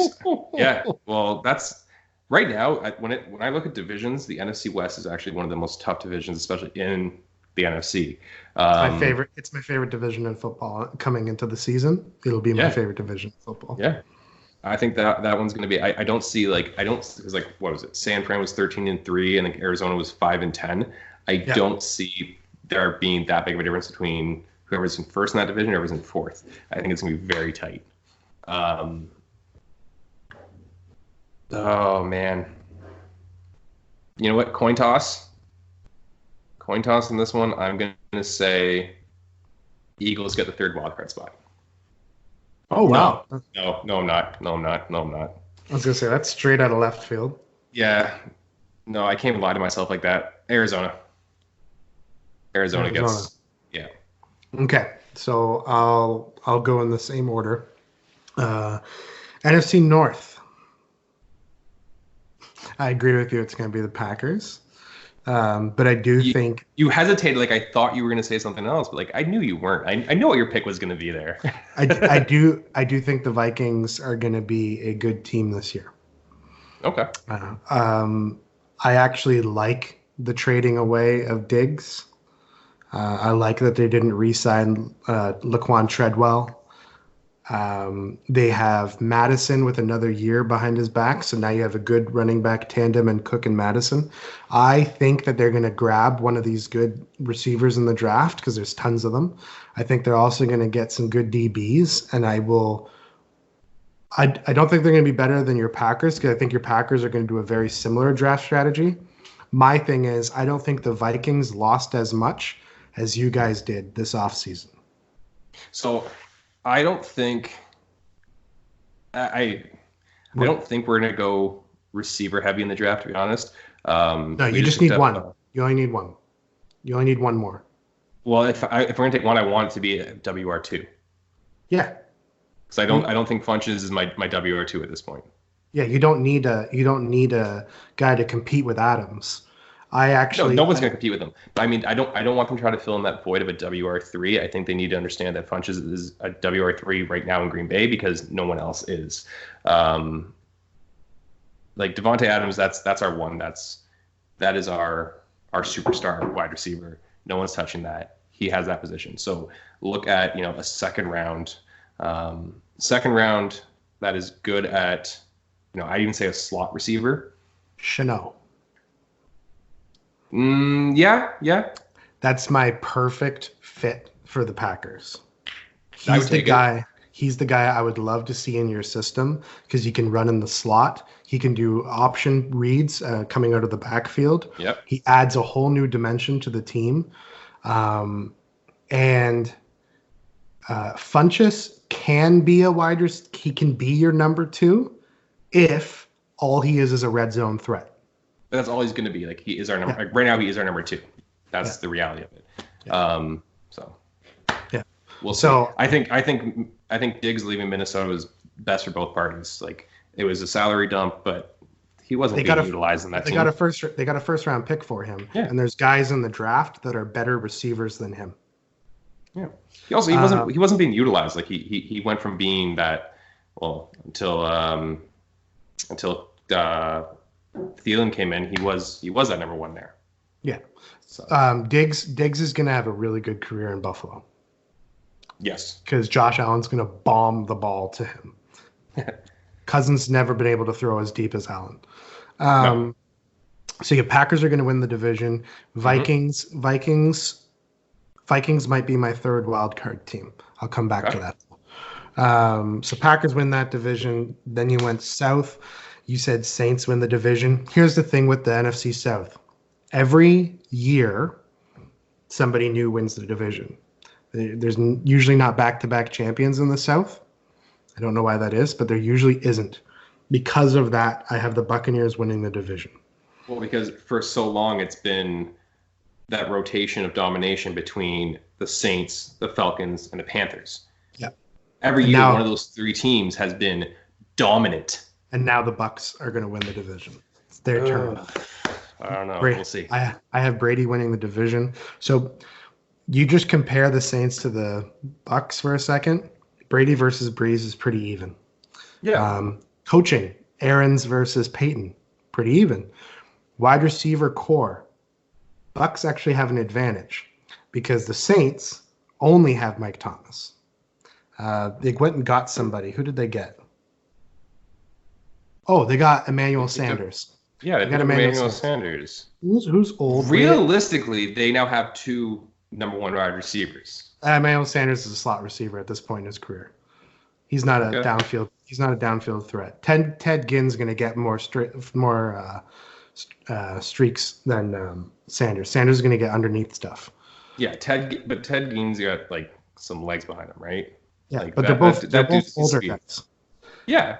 Yeah, well, that's right now. When I look at divisions, the NFC West is actually one of the most tough divisions, especially in the NFC. It's my favorite division in football coming into the season. It'll be my favorite division in football. Yeah, I think that one's going to be. I don't see because what was it? San Fran was 13-3, and Arizona was 5-10. I don't see there being that big of a difference between whoever's in first in that division, whoever's in fourth. I think it's going to be very tight. Oh man, you know what? Coin toss in this one. I'm going to say Eagles get the 3rd wildcard spot. Oh wow! No, I'm not. I was going to say that's straight out of left field. Yeah, no, I can't lie to myself like that. Arizona gets. Yeah. Okay, so I'll go in the same order. NFC North. I agree with you. It's going to be the Packers. But I do think you hesitated. Like I thought you were going to say something else, but like I knew you weren't. I know what your pick was going to be there. I do think the Vikings are going to be a good team this year. Okay. I actually like the trading away of Diggs. I like that they didn't re-sign Laquan Treadwell. They have Madison with another year behind his back, so now you have a good running back tandem in Cook and Madison. I think that they're going to grab one of these good receivers in the draft because there's tons of them. I think they're also going to get some good DBs, and I don't think they're going to be better than your Packers because I think your Packers are going to do a very similar draft strategy. My thing is, I don't think the Vikings lost as much as you guys did this offseason. So I don't think I don't think we're going to go receiver heavy in the draft, to be honest. No, you just need one. You only need one. You only need one more. Well, if we're going to take one, I want it to be a WR2. Yeah. Because I don't think Funches is my WR2 at this point. Yeah, you don't need a guy to compete with Adams. No one's going to compete with them. But I mean, I don't want them to try to fill in that void of a WR3. I think they need to understand that Funches is a WR3 right now in Green Bay because no one else is. Like Devontae Adams, that's our one. That is our superstar wide receiver. No one's touching that. He has that position. So look at a second round that is good at I'd even say a slot receiver. Chanel. Yeah. That's my perfect fit for the Packers. He's the guy I would love to see in your system because he can run in the slot. He can do option reads coming out of the backfield. Yep. He adds a whole new dimension to the team. And Funchess can be a wide receiver. He can be your number 2 if all he is a red zone threat. But that's all he's going to be. Like he is our number. Like right now, he is our number 2. That's the reality of it. Yeah. We'll see. So I think Diggs leaving Minnesota was best for both parties. Like it was a salary dump, but he wasn't being utilized in that team. They got a first round pick for him. Yeah. And there's guys in the draft that are better receivers than him. Yeah. He wasn't being utilized. Like he went from being that until Thielen came in, he was that number 1 there. Yeah. So. Diggs is going to have a really good career in Buffalo. Yes. Because Josh Allen's going to bomb the ball to him. Cousins never been able to throw as deep as Allen. No. So your Packers are going to win the division. Vikings might be my third wild card team. I'll come back to that. So Packers win that division. Then you went south. You said Saints win the division. Here's the thing with the NFC South. Every year, somebody new wins the division. There's usually not back-to-back champions in the South. I don't know why that is, but there usually isn't. Because of that, I have the Buccaneers winning the division. Well, because for so long it's been that rotation of domination between the Saints, the Falcons, and the Panthers. Yeah. Every year, one of those 3 teams has been dominant. And now the Bucs are going to win the division. It's their turn. I don't know. We'll see. I have Brady winning the division. So you just compare the Saints to the Bucs for a second. Brady versus Breeze is pretty even. Yeah. Coaching, Arians versus Peyton, pretty even. Wide receiver core, Bucs actually have an advantage because the Saints only have Mike Thomas. They went and got somebody. Who did they get? Oh, they got Emmanuel Sanders. Yeah, they got Emmanuel Sanders. Who's old? Realistically, they now have 2 number 1 wide receivers. Emmanuel Sanders is a slot receiver at this point in his career. He's not a downfield. He's not a downfield threat. Ted Ginn's going to get more streaks than Sanders. Sanders is going to get underneath stuff. Yeah, Ted Ginn's got like some legs behind him, right? Yeah, like but they're both older guys. Yeah.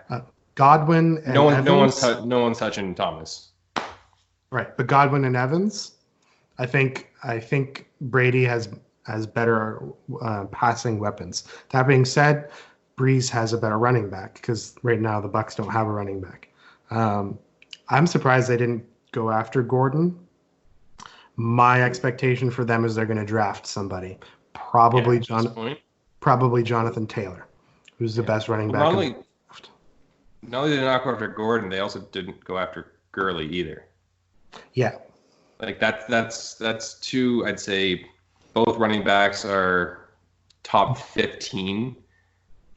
Godwin and Evans. No one's touching Thomas. Right, but Godwin and Evans, I think Brady has better passing weapons. That being said, Breeze has a better running back because right now the Bucs don't have a running back. I'm surprised they didn't go after Gordon. My expectation for them is they're going to draft somebody, probably Jonathan Taylor, who's the best running back. Not only did they not go after Gordon, they also didn't go after Gurley either. Yeah. Like that's 2, I'd say both running backs are top 15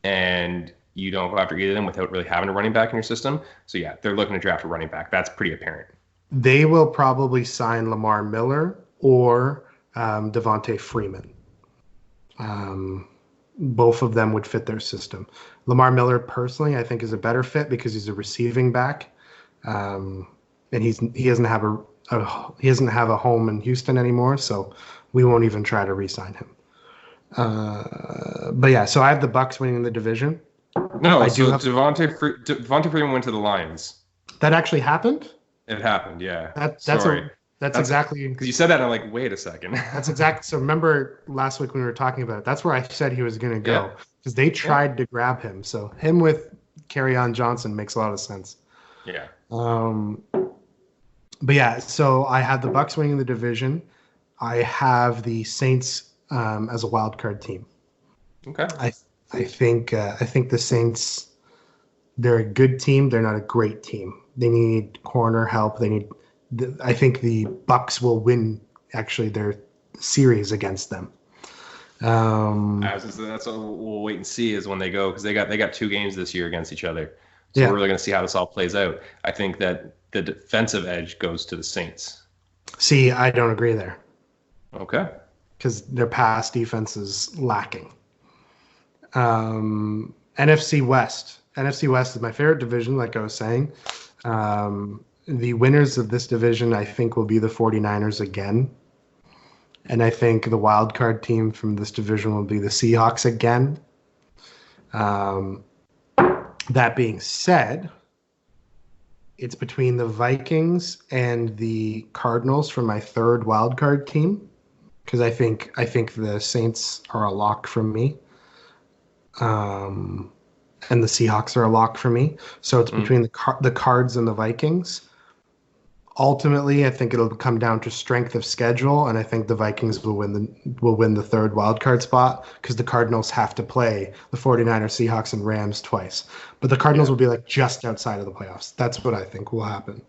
and you don't go after either of them without really having a running back in your system. So yeah, they're looking to draft a running back. That's pretty apparent. They will probably sign Lamar Miller or Devontae Freeman. Both of them would fit their system. Lamar Miller, personally, I think is a better fit because he's a receiving back, and he doesn't have a home in Houston anymore, so we won't even try to re-sign him. But yeah, so I have the Bucs winning the division. No, Devontae Freeman went to the Lions. That actually happened? It happened, yeah. That's exactly because you said that. And I'm like, wait a second. That's exactly. So remember last week when we were talking about it, that's where I said he was going to go because they tried to grab him. So him with Kerryon Johnson makes a lot of sense. Yeah. But yeah, so I have the Bucs winning the division. I have the Saints as a wild card team. Okay. I think the Saints, they're a good team. They're not a great team. They need corner help. I think the Bucs will win actually their series against them. That's what we'll wait and see is when they go, because they got 2 games this year against each other. So we're really going to see how this all plays out. I think that the defensive edge goes to the Saints. See, I don't agree there. Okay. Because their pass defense is lacking. NFC West. NFC West is my favorite division, like I was saying. The winners of this division, I think, will be the 49ers again. And I think the wild card team from this division will be the Seahawks again. That being said, it's between the Vikings and the Cardinals for my third wild card team, because I think the Saints are a lock from me. And the Seahawks are a lock for me. So it's between the Cards and the Vikings. Ultimately, I think it'll come down to strength of schedule, and I think the Vikings will win the third wildcard spot because the Cardinals have to play the 49ers, Seahawks, and Rams twice. But the Cardinals will be like just outside of the playoffs. That's what I think will happen.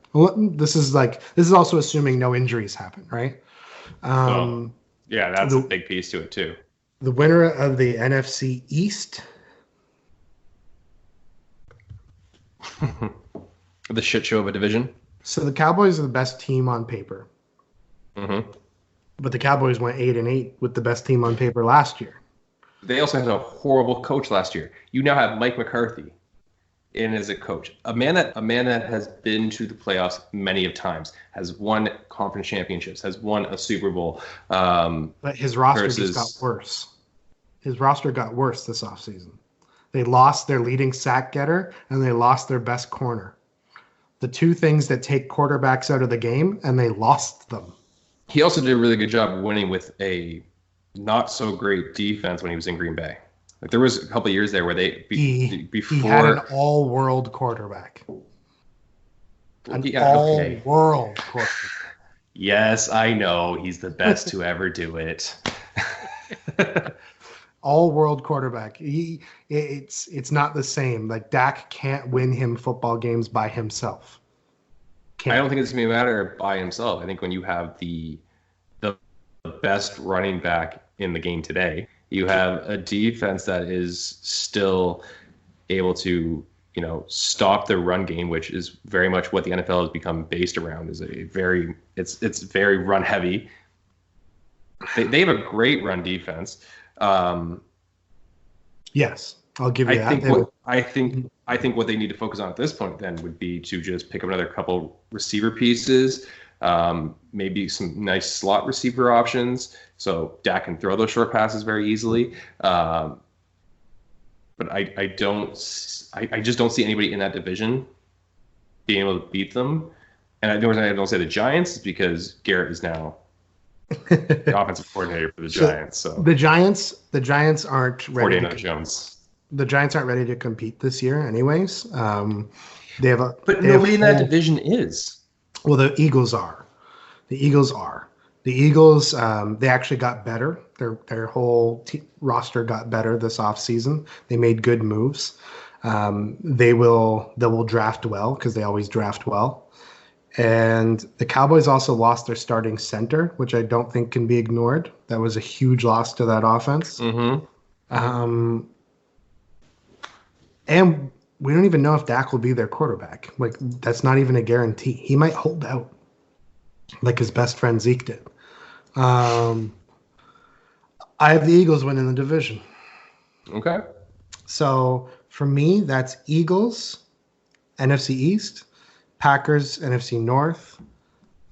This is also assuming no injuries happen, right? That's a big piece to it too. The winner of the NFC East. The shit show of a division. So the Cowboys are the best team on paper. Mm-hmm. But the Cowboys went 8-8 with the best team on paper last year. They also had a horrible coach last year. You now have Mike McCarthy in as a coach. A man that has been to the playoffs many of times, has won conference championships, has won a Super Bowl. But his roster just got worse. His roster got worse this offseason. They lost their leading sack getter and they lost their best corner. The 2 things that take quarterbacks out of the game, and they lost them. He also did a really good job winning with a not so great defense when he was in Green Bay. Like there was a couple of years there where he had an all-world quarterback. All-world quarterback. Yes, I know he's the best to ever do it. All-world quarterback. It's not the same. Like Dak can't win him football games by himself. I don't think it's gonna be a matter of by himself. I think when you have the best running back in the game today, you have a defense that is still able to, stop the run game, which is very much what the NFL has become based around. It's very run heavy. They have a great run defense. Yes, I'll give you that. I think what they need to focus on at this point then would be to just pick up another couple receiver pieces, maybe some nice slot receiver options, so Dak can throw those short passes very easily. But I just don't see anybody in that division being able to beat them. And the reason I don't say the Giants is because Garrett is now the offensive coordinator for the Giants. So the Giants aren't ready. The Giants aren't ready to compete this year, anyways. But nobody in that division is. Well, the Eagles are. The Eagles, they actually got better. Their whole roster got better this offseason. They made good moves. They will draft well because they always draft well. And the Cowboys also lost their starting center, which I don't think can be ignored. That was a huge loss to that offense. Mm-hmm. And we don't even know if Dak will be their quarterback. Like, that's not even a guarantee. He might hold out, like his best friend Zeke did. I have the Eagles winning the division. Okay. So for me, that's Eagles, NFC East, Packers, NFC North,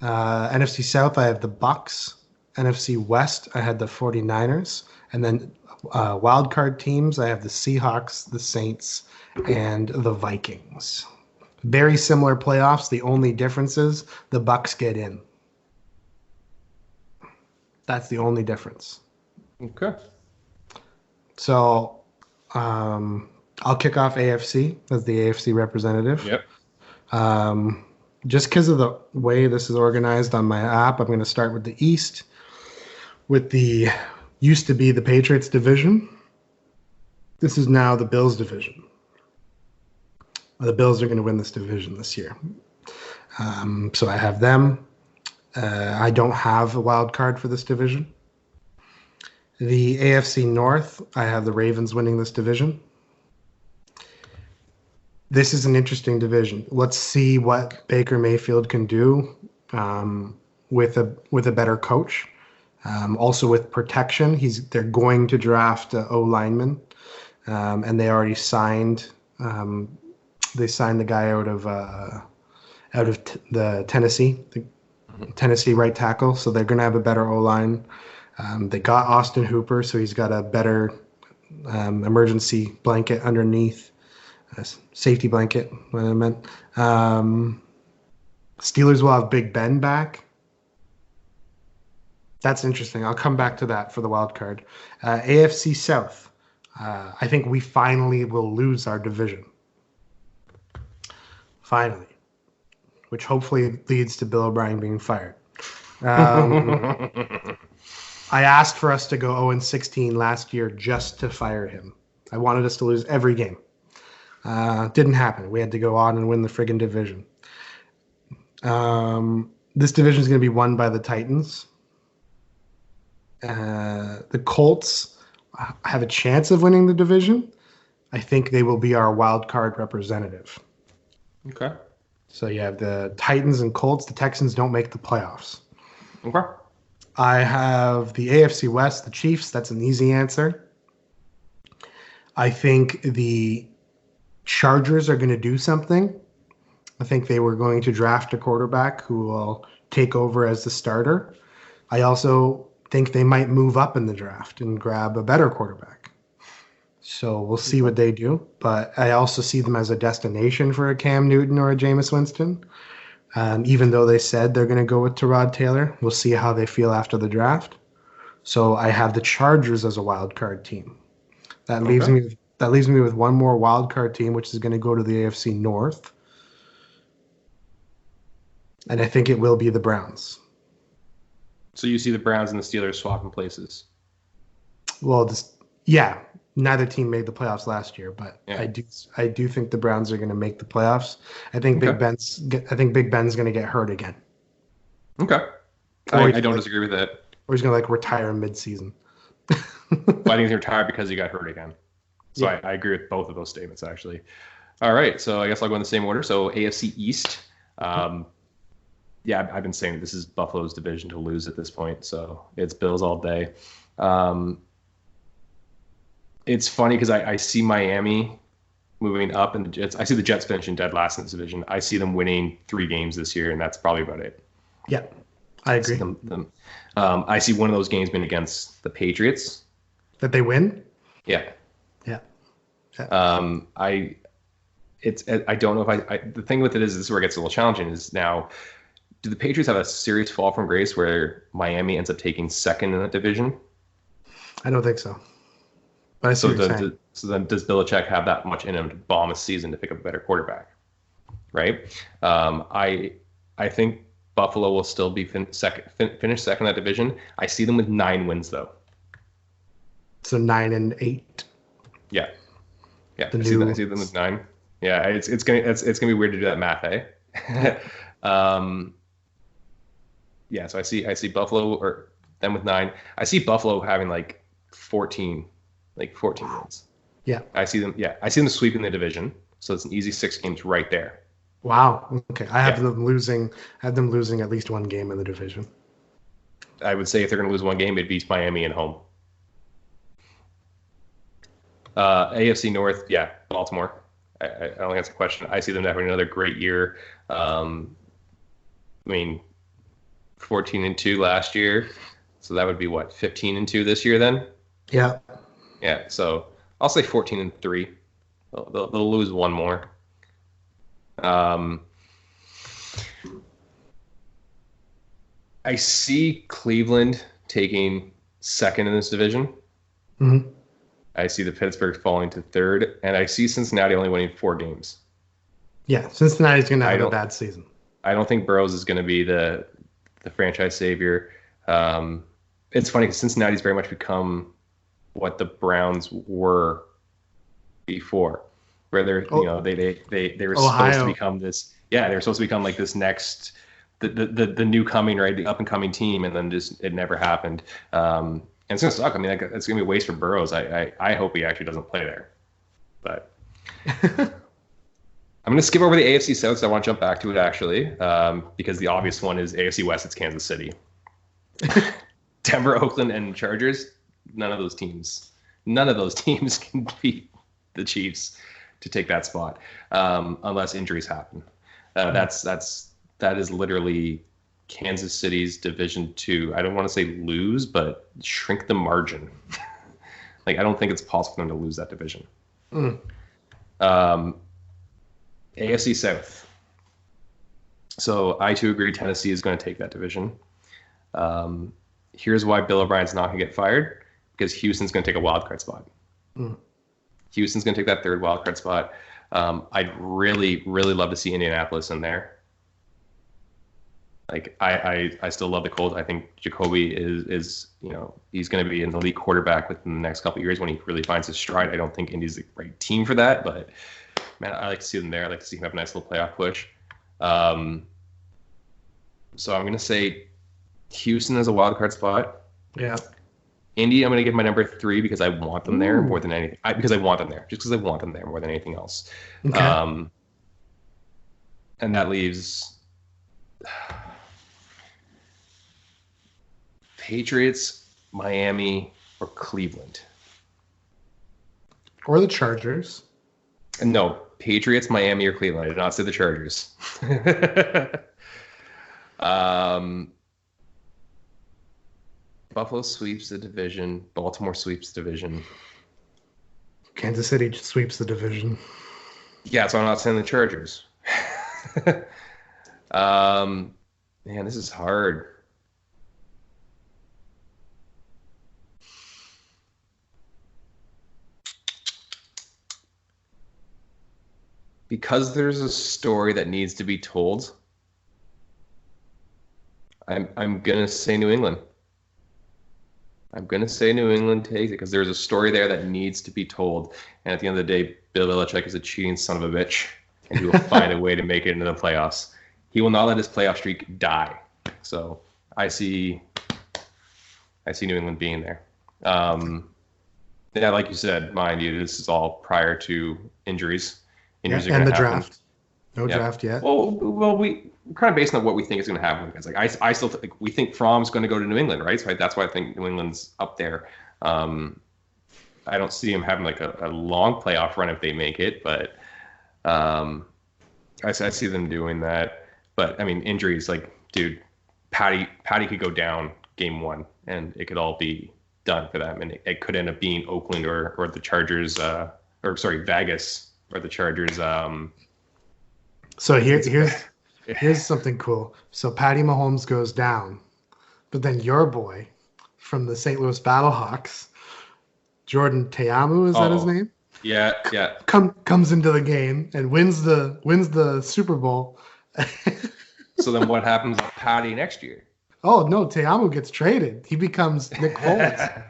NFC South, I have the Bucks. NFC West, I had the 49ers. And then wild card teams, I have the Seahawks, the Saints, and the Vikings. Very similar playoffs. The only difference is the Bucks get in. That's the only difference. Okay. So I'll kick off AFC as the AFC representative. Yep. Just because of the way this is organized on my app, I'm going to start with the East, with the used to be the Patriots division. This is now the Bills division. The Bills are going to win this division this year. So I have them. I don't have a wild card for this division. The AFC North, I have the Ravens winning this division. This is an interesting division. Let's see what Baker Mayfield can do with a better coach. Also with protection, they're going to draft O lineman, and they already signed. They signed the guy out of the Tennessee, Tennessee right tackle. So they're going to have a better O line. They got Austin Hooper, so he's got a better emergency blanket underneath. Safety blanket, what I meant. Steelers will have Big Ben back. That's interesting. I'll come back to that for the wild card. AFC South. I think we finally will lose our division. Finally. Which hopefully leads to Bill O'Brien being fired. I asked for us to go 0-16 last year just to fire him. I wanted us to lose every game. Didn't happen. We had to go on and win the friggin' division. This division is going to be won by the Titans. The Colts have a chance of winning the division. I think they will be our wild card representative. Okay. So you have the Titans and Colts. The Texans don't make the playoffs. Okay. I have the AFC West, the Chiefs. That's an easy answer. I think the Chargers are going to do something. I think they were going to draft a quarterback who will take over as the starter. I also think they might move up in the draft and grab a better quarterback. So we'll see what they do. But I also see them as a destination for a Cam Newton or a Jameis Winston. Even though they said they're going to go with Tyrod Taylor, we'll see how they feel after the draft. So I have the Chargers as a wild card team. That leaves me with one more wild card team, which is going to go to the AFC North. And I think it will be the Browns. So you see the Browns and the Steelers swapping places? Well, neither team made the playoffs last year, but yeah. I do think the Browns are going to make the playoffs. I think Big Ben's going to get hurt again. Okay, I don't disagree with that. Or he's going to retire mid-season. Well, I think he's going to retire because he got hurt again. So yeah. I agree with both of those statements, actually. All right, so I guess I'll go in the same order. So AFC East. Yeah, I've been saying this is Buffalo's division to lose at this point, so it's Bills all day. It's funny because I see Miami moving up, and the Jets. I see the Jets finishing dead last in this division. I see them winning 3 games this year, and that's probably about it. Yeah, I agree. I see one of those games being against the Patriots. That they win? Yeah. Yeah. I don't know if the thing with it is this is where it gets a little challenging is now, do the Patriots have a serious fall from grace where Miami ends up taking second in that division? I don't think so. But so then does Belichick have that much in him to bomb a season to pick up a better quarterback? Right? I think Buffalo will still be finish second in that division. I see them with 9 wins though. So 9-8. Yeah. Yeah. I see them with 9. Yeah, it's gonna be weird to do that math, eh? Yeah, so I see Buffalo or them with 9. I see Buffalo having 14 wins. Yeah. I see them. Yeah, I see them sweeping the division. So it's an easy 6 games right there. Wow. Okay. I have them losing. I have them losing at least one game in the division. I would say if they're going to lose one game, it beats Miami at home. AFC North, yeah, Baltimore. I don't think that's a question. I see them having another great year. I mean, 14-2 last year, so that would be what, 15-2 this year then? Yeah. Yeah. So I'll say 14-3. They'll lose one more. I see Cleveland taking second in this division. Mm-hmm. I see the Pittsburgh falling to third, and I see Cincinnati only winning 4 games. Yeah, Cincinnati's going to have a bad season. I don't think Burrows is going to be the franchise savior. It's funny because Cincinnati's very much become what the Browns were before, where they were supposed to become this. Yeah, they were supposed to become like this next the new coming, right, the up and coming team, and then just it never happened. And it's gonna suck. I mean, it's gonna be a waste for Burrows. I hope he actually doesn't play there. But I'm gonna skip over the AFC South. So I want to jump back to it actually, because the obvious one is AFC West. It's Kansas City, Denver, Oakland, and Chargers. None of those teams can beat the Chiefs to take that spot, unless injuries happen. That is literally Kansas City's Division 2. I don't want to say lose, but shrink the margin. Like, I don't think it's possible for them to lose that division. AFC South. So I too agree Tennessee is going to take that division. Here's why Bill O'Brien's not going to get fired, because Houston's going to take a wild card spot. Houston's going to take that third wild card spot. I'd really, really love to see Indianapolis in there. Like, I still love the Colts. I think Jacoby is he's going to be an elite quarterback within the next couple of years when he really finds his stride. I don't think Indy's the right team for that, but man, I like to see them there. I like to see him have a nice little playoff push. So I'm going to say Houston as a wild card spot. Yeah. Indy, I'm going to give my number 3 because I want them there more than anything. Because I want them there, just because I want them there more than anything else. Okay. And that leaves Patriots, Miami, or Cleveland. Or the Chargers. No, Patriots, Miami, or Cleveland. I did not say the Chargers. Buffalo sweeps the division. Baltimore sweeps the division. Kansas City sweeps the division. Yeah, so I'm not saying the Chargers. Man, this is hard. Because there's a story that needs to be told, I'm gonna say New England. I'm gonna say New England takes it because there's a story there that needs to be told. And at the end of the day, Bill Belichick is a cheating son of a bitch, and he will find a way to make it into the playoffs. He will not let his playoff streak die. So I see New England being there. Yeah, like you said, mind you, this is all prior to injuries. And the draft. No draft yet. Well, we're kind of based on what we think is going to happen. Because I still think we think Fromm's going to go to New England, right? So that's why I think New England's up there. I don't see him having like a long playoff run if they make it, but I see them doing that. But I mean, injuries, like, dude, Patty could go down game 1, and it could all be done for them, and it could end up being Oakland or the Chargers, Vegas. Or the Chargers. So here's something cool. So Patty Mahomes goes down, but then your boy from the St. Louis Battlehawks, Jordan Ta'amu, is that his name? Yeah. Comes into the game and wins the Super Bowl. So then what happens with Patty next year? Oh no, Ta'amu gets traded. He becomes Nick Foles.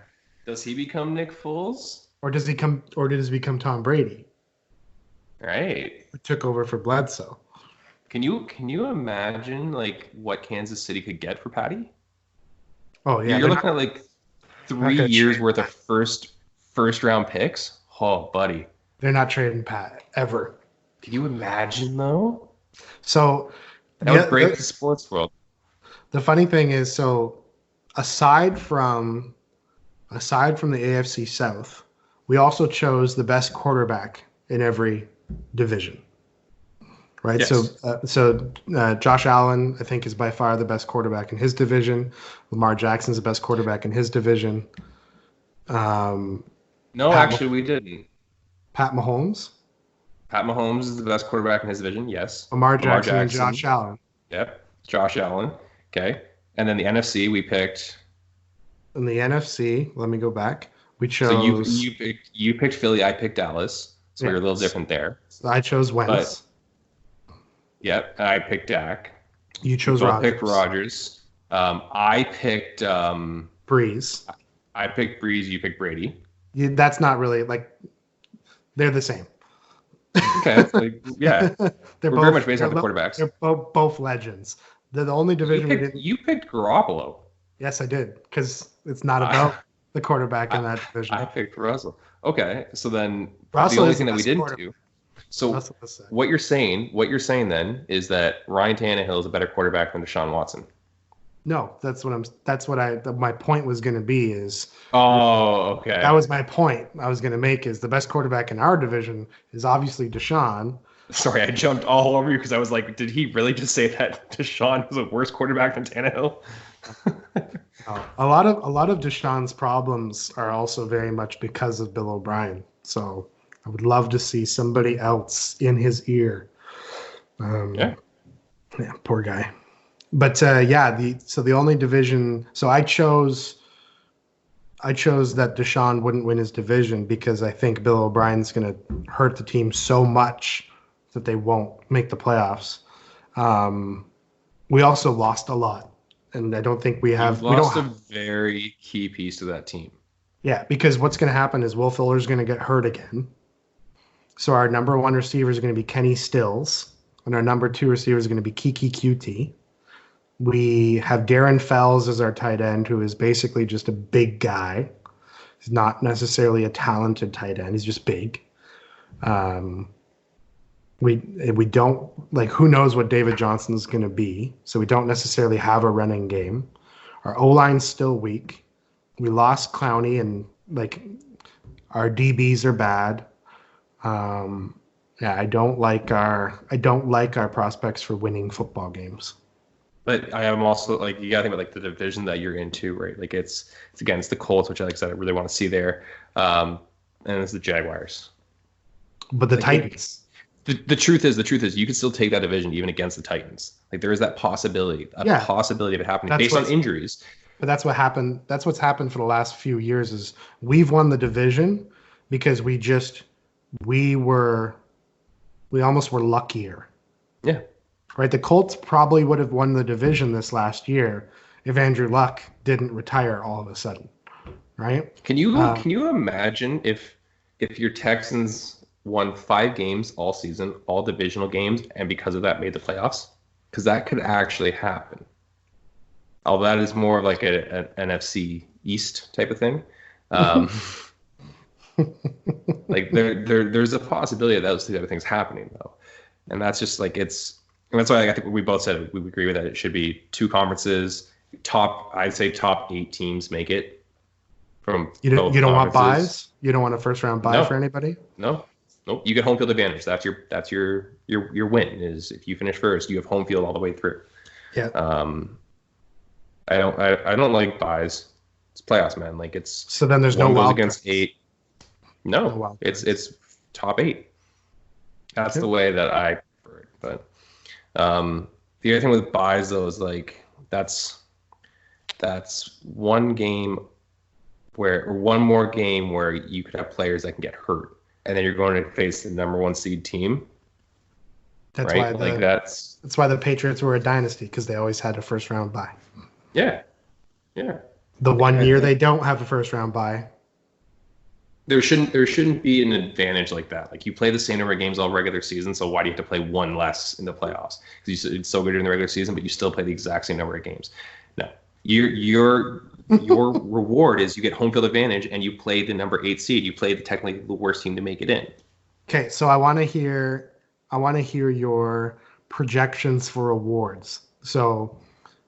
Does he become Nick Foles? Or does he become Tom Brady? Right. Who took over for Bledsoe. Can you imagine like what Kansas City could get for Patty? Oh yeah. You're looking at like 3 years worth of first round picks. Oh, buddy. They're not trading Pat ever. Can you imagine though? So That would break the sports world. The funny thing is, so aside from the AFC South, we also chose the best quarterback in every division. Right. Yes. So Josh Allen, I think, is by far the best quarterback in his division. Lamar Jackson's the best quarterback in his division. No, actually, we didn't. Pat Mahomes. Pat Mahomes is the best quarterback in his division. Yes. Lamar Jackson and Josh Allen. Yep. Josh Allen. Okay. And then the NFC, we picked. In the NFC, let me go back. We chose. So you picked Philly. I picked Dallas. So we're a little different there. So I chose Wentz. Yep, and I picked Dak. You chose Rodgers. I picked Rodgers. I picked Breeze. I picked Breeze. You picked Brady. That's not really they're the same. Okay, yeah, we're very much based on the quarterbacks. They're both legends. They're the only division we didn't. You picked Garoppolo. Yes, I did, because it's not about the quarterback in that division. I picked Russell. Okay, so then Russell the only thing that we didn't do. So what you're saying then is that Ryan Tannehill is a better quarterback than Deshaun Watson. No, my point was going to be is. Oh, okay. That was my point I was going to make is the best quarterback in our division is obviously Deshaun. Sorry, I jumped all over you because I was like, did he really just say that Deshaun is a worse quarterback than Tannehill? A lot of Deshaun's problems are also very much because of Bill O'Brien. So I would love to see somebody else in his ear. Yeah, poor guy. But the only division. So I chose that Deshaun wouldn't win his division because I think Bill O'Brien's going to hurt the team so much that they won't make the playoffs. We also lost a lot, and I don't think we have. We lost a very key piece to that team. Yeah, because what's going to happen is Will Fuller's going to get hurt again. So our number one receiver is going to be Kenny Stills, and our number two receiver is going to be Kiki QT. We have Darren Fells as our tight end, who is basically just a big guy. He's not necessarily a talented tight end. He's just big. We don't who knows what David Johnson is going to be. So we don't necessarily have a running game. Our O-line's still weak. We lost Clowney and our DBs are bad. I don't like our prospects for winning football games. But I am also you gotta think about the division that you're into, right? It's against the Colts, which I said I really want to see there, and it's the Jaguars. But the Titans. The truth is you can still take that division even against the Titans. There is that possibility, possibility of it happening based on injuries. But that's what happened. That's what's happened for the last few years is we've won the division because we almost were luckier. Yeah. Right, the Colts probably would have won the division this last year if Andrew Luck didn't retire all of a sudden, right? Can you imagine if your Texans won 5 games all season, all divisional games, and because of that made the playoffs? Because that could actually happen. Although that is more of an NFC East type of thing. There's a possibility of those type of things happening though, and that's just and that's why I think we both said we agree with that. It should be 2 conferences. I'd say top 8 teams make it. From you don't want buys. You don't want a first round buy for anybody. No, nope. You get home field advantage. That's your win. Is if you finish first, you have home field all the way through. Yeah. I don't like buys. It's playoffs, man. It's so then there's no wild against cards. 8. No, it's top 8. That's the way that I prefer it, but. The other thing with buys though is that's one more game where you could have players that can get hurt, and then you're going to face the number 1 seed team. That's right? why that's why the Patriots were a dynasty because they always had a first round bye. Yeah. The 1 year they don't have a first round bye. There shouldn't be an advantage like that. You play the same number of games all regular season, so why do you have to play 1 less in the playoffs? Because it's so good in the regular season, but you still play the exact same number of games. No, Your reward is you get home field advantage and you play the number 8 seed. You play technically the worst team to make it in. Okay, so I want to hear your projections for awards. So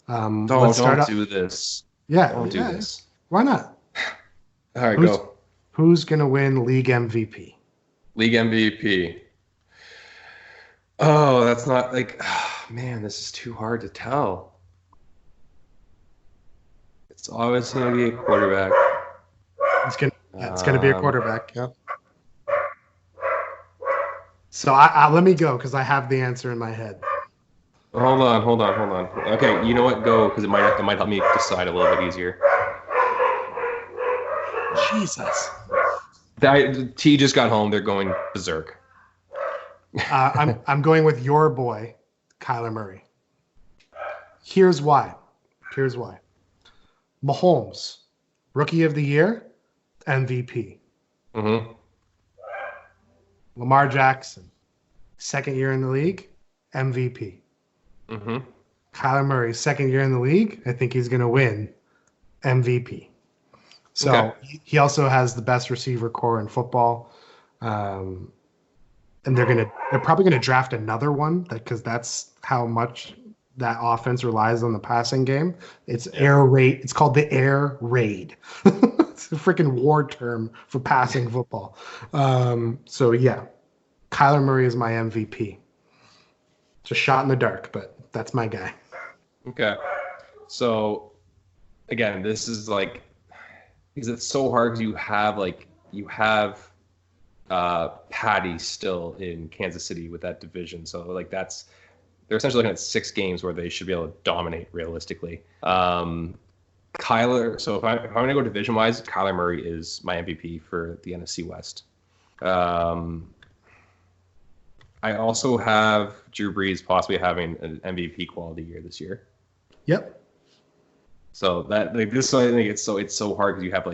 let's start do this. Yeah, don't do this. Why not? All right, go. Who's gonna win league MVP? League MVP. Oh, that's not like, man, this is too hard to tell. It's always going to be a quarterback. It's gonna be a quarterback. Yep. So I let me go because I have the answer in my head. Hold on. Okay, you know what? Go, because it might help me decide a little bit easier. Jesus. T just got home. They're going berserk. I'm going with your boy, Kyler Murray. Here's why. Mahomes, Rookie of the Year, MVP. Mm-hmm. Lamar Jackson, second year in the league, MVP. Mm-hmm. Kyler Murray, second year in the league, I think he's going to win MVP. So He also has the best receiver core in football. And they're probably going to draft another one because that's how much that offense relies on the passing game. It's air raid. It's called the air raid. It's a freaking war term for passing football. So yeah, Kyler Murray is my MVP. It's a shot in the dark, but that's my guy. Okay. So again, this is like, because it's so hard because you have Patty still in Kansas City with that division. So like they're essentially looking at 6 games where they should be able to dominate realistically. Kyler, so if I'm going to go division wise, Kyler Murray is my MVP for the NFC West. I also have Drew Brees possibly having an MVP quality year this year. Yep. So that like this, I think it's so hard because you have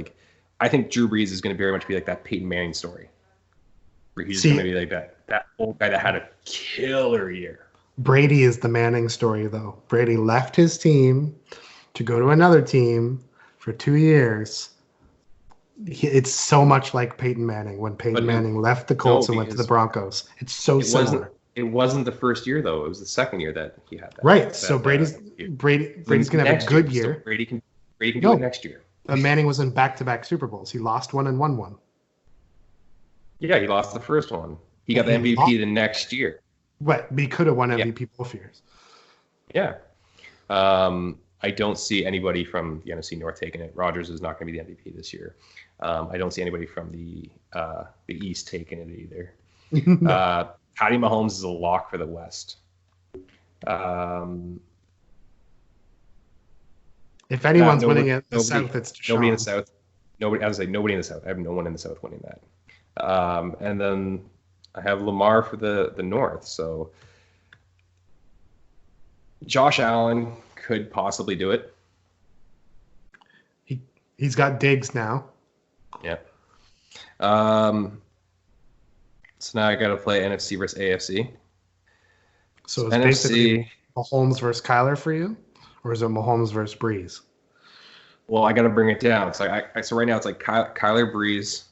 I think Drew Brees is going to very much be like that Peyton Manning story, where he's going to be like that old guy that had a killer year. Brady is the Manning story, though. Brady left his team to go to another team for 2 years. It's so much like Peyton Manning when Peyton Manning left the Colts and went to the Broncos. It's so similar. It wasn't the first year though; it was the second year that he had that. Right. So Brady's going to have a good year. So Brady can do it next year. Manning was in back-to-back Super Bowls. He lost one and won one. Yeah, he lost the first one. He got the MVP the next year. But he could have won MVP both years. Yeah. I don't see anybody from the NFC North taking it. Rodgers is not going to be the MVP this year. I don't see anybody from the East taking it either. Patty Mahomes is a lock for the West. If anyone's winning it, the South, it's Deshaun. Nobody in the South. Nobody in the South. I have no one in the South winning that. And then I have Lamar for the North. So Josh Allen could possibly do it. He's got Diggs now. Yeah. So now I got to play NFC versus AFC. So it's NFC, basically Mahomes versus Kyler for you, or is it Mahomes versus Breeze? Well, I got to bring it down. So so right now it's like Kyler, Breeze.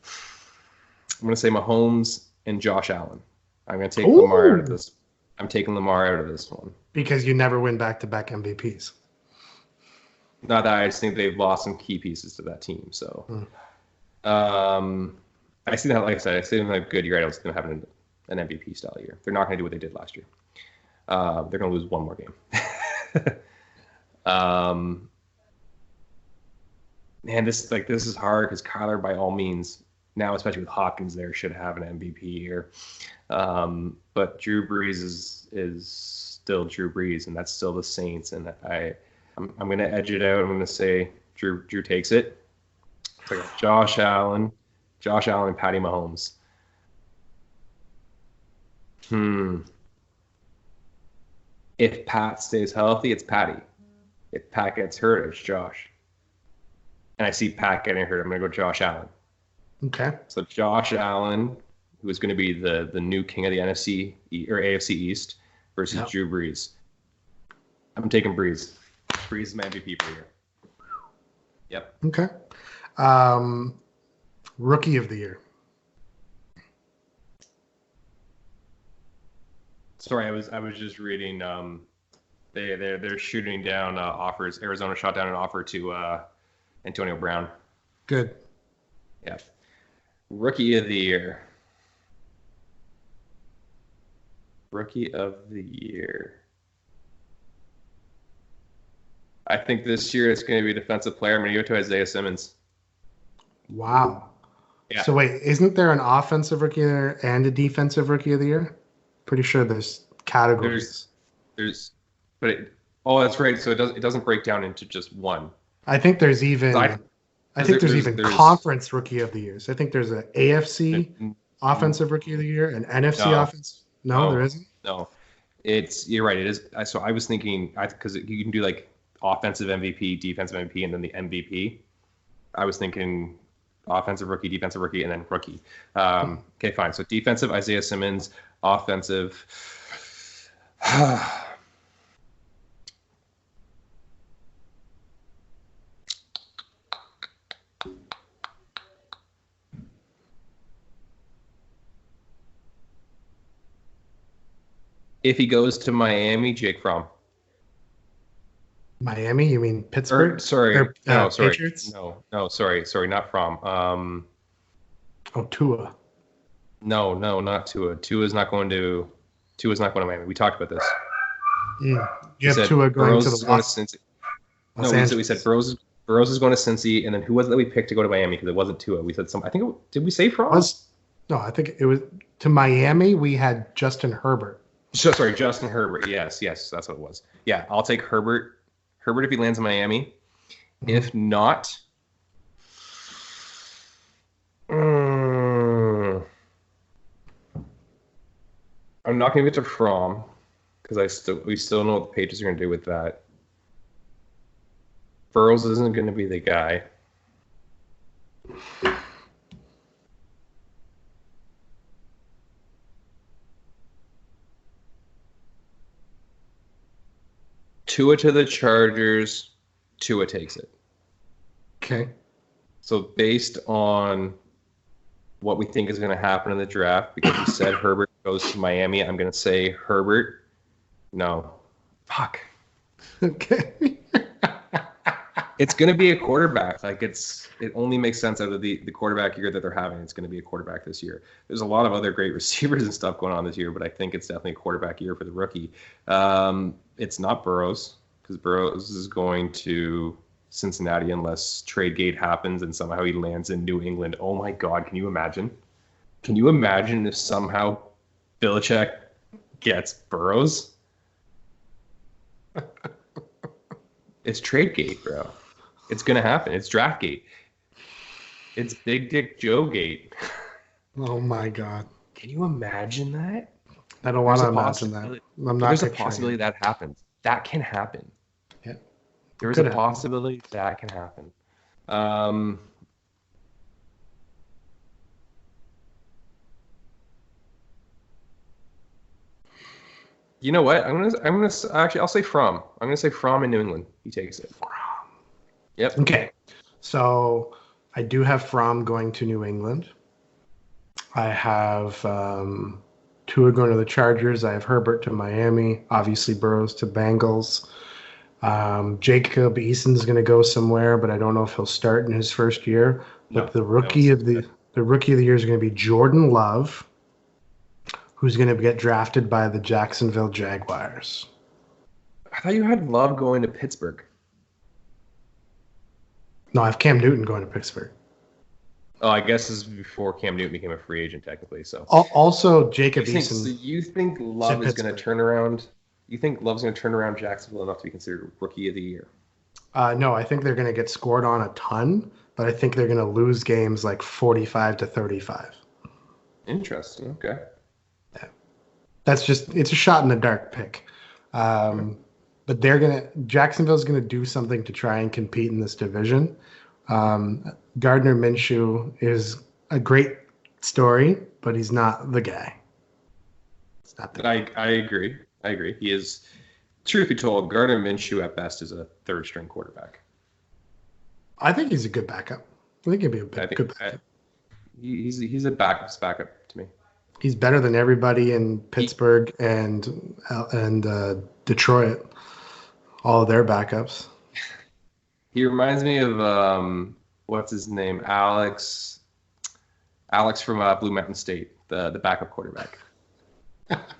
I'm going to say Mahomes and Josh Allen. I'm going to take Lamar out of this. I'm taking Lamar out of this one. Because you never win back-to-back MVPs. Not that I just think they've lost some key pieces to that team. So, I see that. Like I said, I see them have a good year. I don't see them having an MVP style year. They're not going to do what they did last year. They're going to lose one more game. Man, this is hard because Kyler, by all means, now especially with Hopkins there, should have an MVP year. But Drew Brees is still Drew Brees, and that's still the Saints. And I'm going to edge it out. I'm going to say Drew takes it. It's like Josh Allen, and Patty Mahomes. If Pat stays healthy, it's Patty. If Pat gets hurt, it's Josh. And I see Pat getting hurt. I'm going to go Josh Allen. Okay. So Josh Allen, who is going to be the new king of the NFC or AFC East, versus Drew Brees. I'm taking Brees. Breeze is my MVP for the year. Yep. Okay. Rookie of the year. Sorry, I was just reading. They're shooting down offers. Arizona shot down an offer to Antonio Brown. Good. Yeah. Rookie of the year. Rookie of the year. I think this year it's going to be a defensive player. I'm going to go to Isaiah Simmons. Wow. Yeah. So wait, isn't there an offensive rookie of the year and a defensive rookie of the year? Pretty sure there's categories. That's right. So it doesn't break down into just one. I think there's even conference rookie of the years. I think there's an AFC offensive rookie of the year, an NFC offense. No, there isn't. No, you're right. It is. So I was thinking because you can do like offensive MVP, defensive MVP, and then the MVP. I was thinking offensive rookie, defensive rookie, and then rookie. Okay, fine. So defensive, Isaiah Simmons. Offensive. If he goes to Miami, Jake Fromm. Miami? You mean Pittsburgh? Sorry, Patriots? Sorry, not Fromm. Tua. No, not Tua. Tua's not going to Miami. We talked about this. You have Tua going to the Cincy. No, we said Burrows is going to Cincy, and then who was it that we picked to go to Miami because it wasn't Tua? We said did we say Fromm? No, I think it was to Miami. We had Justin Herbert. Sorry, Justin Herbert. Yes, that's what it was. Yeah, I'll take Herbert. Herbert if he lands in Miami. Mm-hmm. If not, I'm not going to get to Fromm because we still know what the Patriots are going to do with that. Burrows isn't going to be the guy. Tua to the Chargers. Tua takes it. Okay. So based on what we think is going to happen in the draft, because we said Herbert goes to Miami, I'm going to say Herbert. No. Fuck. Okay. It's going to be a quarterback. Like it only makes sense out of the quarterback year that they're having. It's going to be a quarterback this year. There's a lot of other great receivers and stuff going on this year, but I think it's definitely a quarterback year for the rookie. It's not Burrows because Burrows is going to Cincinnati unless trade gate happens and somehow he lands in New England. Oh my God, can you imagine? Can you imagine if somehow Belichick gets Burrows? It's trade gate, bro. It's going to happen. It's draft gate. It's Big Dick Joe gate. Oh my God. Can you imagine that? I don't want to imagine that. There's a possibility that happens. That can happen. Yeah. There's a possibility that can happen. You know what? I'll say Fromm. I'm gonna say Fromm in New England. He takes it. Fromm. Yep. Okay. So I do have Fromm going to New England. I have Tua going to the Chargers. I have Herbert to Miami. Obviously Burrows to Bengals. Jacob Eason's going to go somewhere, but I don't know if he'll start in his first year. But the rookie of the year is going to be Jordan Love, who's going to get drafted by the Jacksonville Jaguars. I thought you had Love going to Pittsburgh. No, I have Cam Newton going to Pittsburgh. Oh, I guess this is before Cam Newton became a free agent, technically. So also Jacob Eason. So you think Love is going to turn around? You think Love's going to turn around Jacksonville enough to be considered rookie of the year? No, I think they're going to get scored on a ton, but I think they're going to lose games like 45-35. Interesting. Okay. Yeah. It's a shot in the dark pick. But Jacksonville's going to do something to try and compete in this division. Gardner Minshew is a great story, but he's not the guy. It's not the guy. I agree. He is Truth be told, Gardner Minshew at best is a third-string quarterback. I think he's a good backup. I think he'd be a good backup. He's a backup to me. He's better than everybody in Pittsburgh and Detroit. All of their backups. He reminds me of what's his name, Alex from Blue Mountain State, the backup quarterback.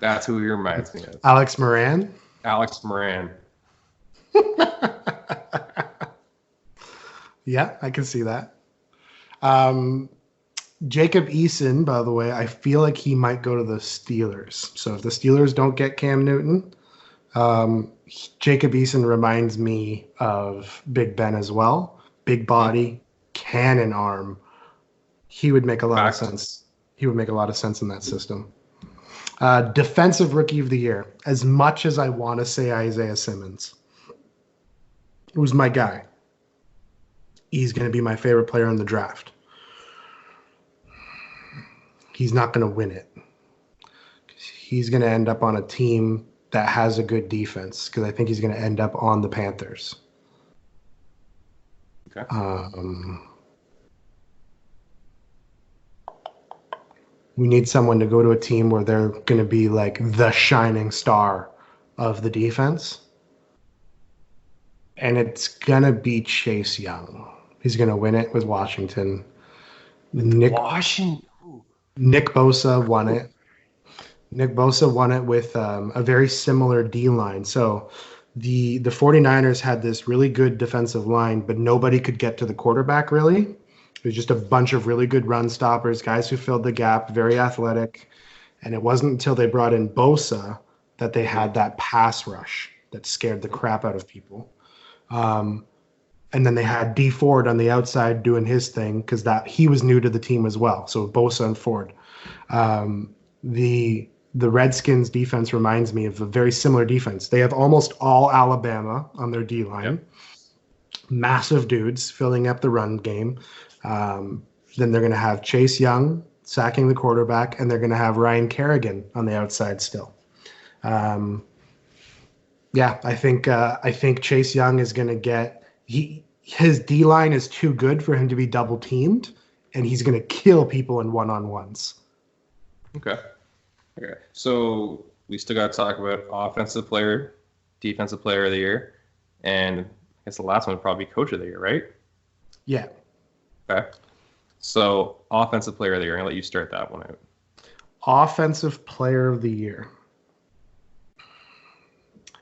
That's who he reminds me of. Alex Moran. Alex Moran. Yeah, I can see that. Jacob Eason, by the way, I feel like he might go to the Steelers. So if the Steelers don't get Cam Newton, Jacob Eason reminds me of Big Ben as well. Big body, cannon arm. He would make a lot of sense. He would make a lot of sense in that system. Defensive Rookie of the Year. As much as I want to say Isaiah Simmons, who's my guy, he's going to be my favorite player in the draft. He's not going to win it. He's going to end up on a team that has a good defense because I think he's going to end up on the Panthers. Okay. We need someone to go to a team where they're going to be like the shining star of the defense. And it's going to be Chase Young. He's going to win it with Washington. Nick Bosa won it. Nick Bosa won it with a very similar D-line. So the 49ers had this really good defensive line, but nobody could get to the quarterback really. It was just a bunch of really good run stoppers, guys who filled the gap, very athletic. And it wasn't until they brought in Bosa that they had that pass rush that scared the crap out of people. And then they had D Ford on the outside doing his thing because that he was new to the team as well. So Bosa and Ford. The Redskins defense reminds me of a very similar defense. They have almost all Alabama on their D-line. Yep. Massive dudes filling up the run game. Then they're going to have Chase Young sacking the quarterback, and they're going to have Ryan Kerrigan on the outside still. I think Chase Young is going to get his D-line is too good for him to be double teamed, and he's going to kill people in one-on-ones. Okay. So we still got to talk about offensive player, defensive player of the year, and I guess the last one would probably be coach of the year, right? Yeah. Okay. So offensive player of the year, I'm going to let you start that one out. Offensive player of the year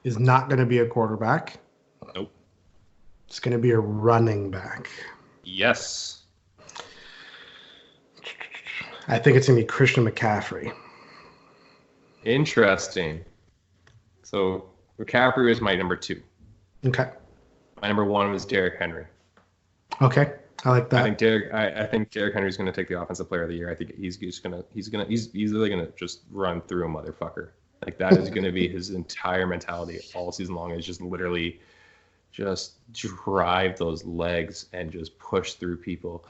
is not going to be a quarterback. Nope. It's going to be a running back. Yes. I think it's going to be Christian McCaffrey. Interesting. So McCaffrey was my number 2. Okay. My number 1 was Derrick Henry. Okay, I like that. I think Derrick Henry's going to take the offensive player of the year. I think he's really going to just run through a motherfucker. Like that is going to be his entire mentality all season long. Is just literally just drive those legs and just push through people.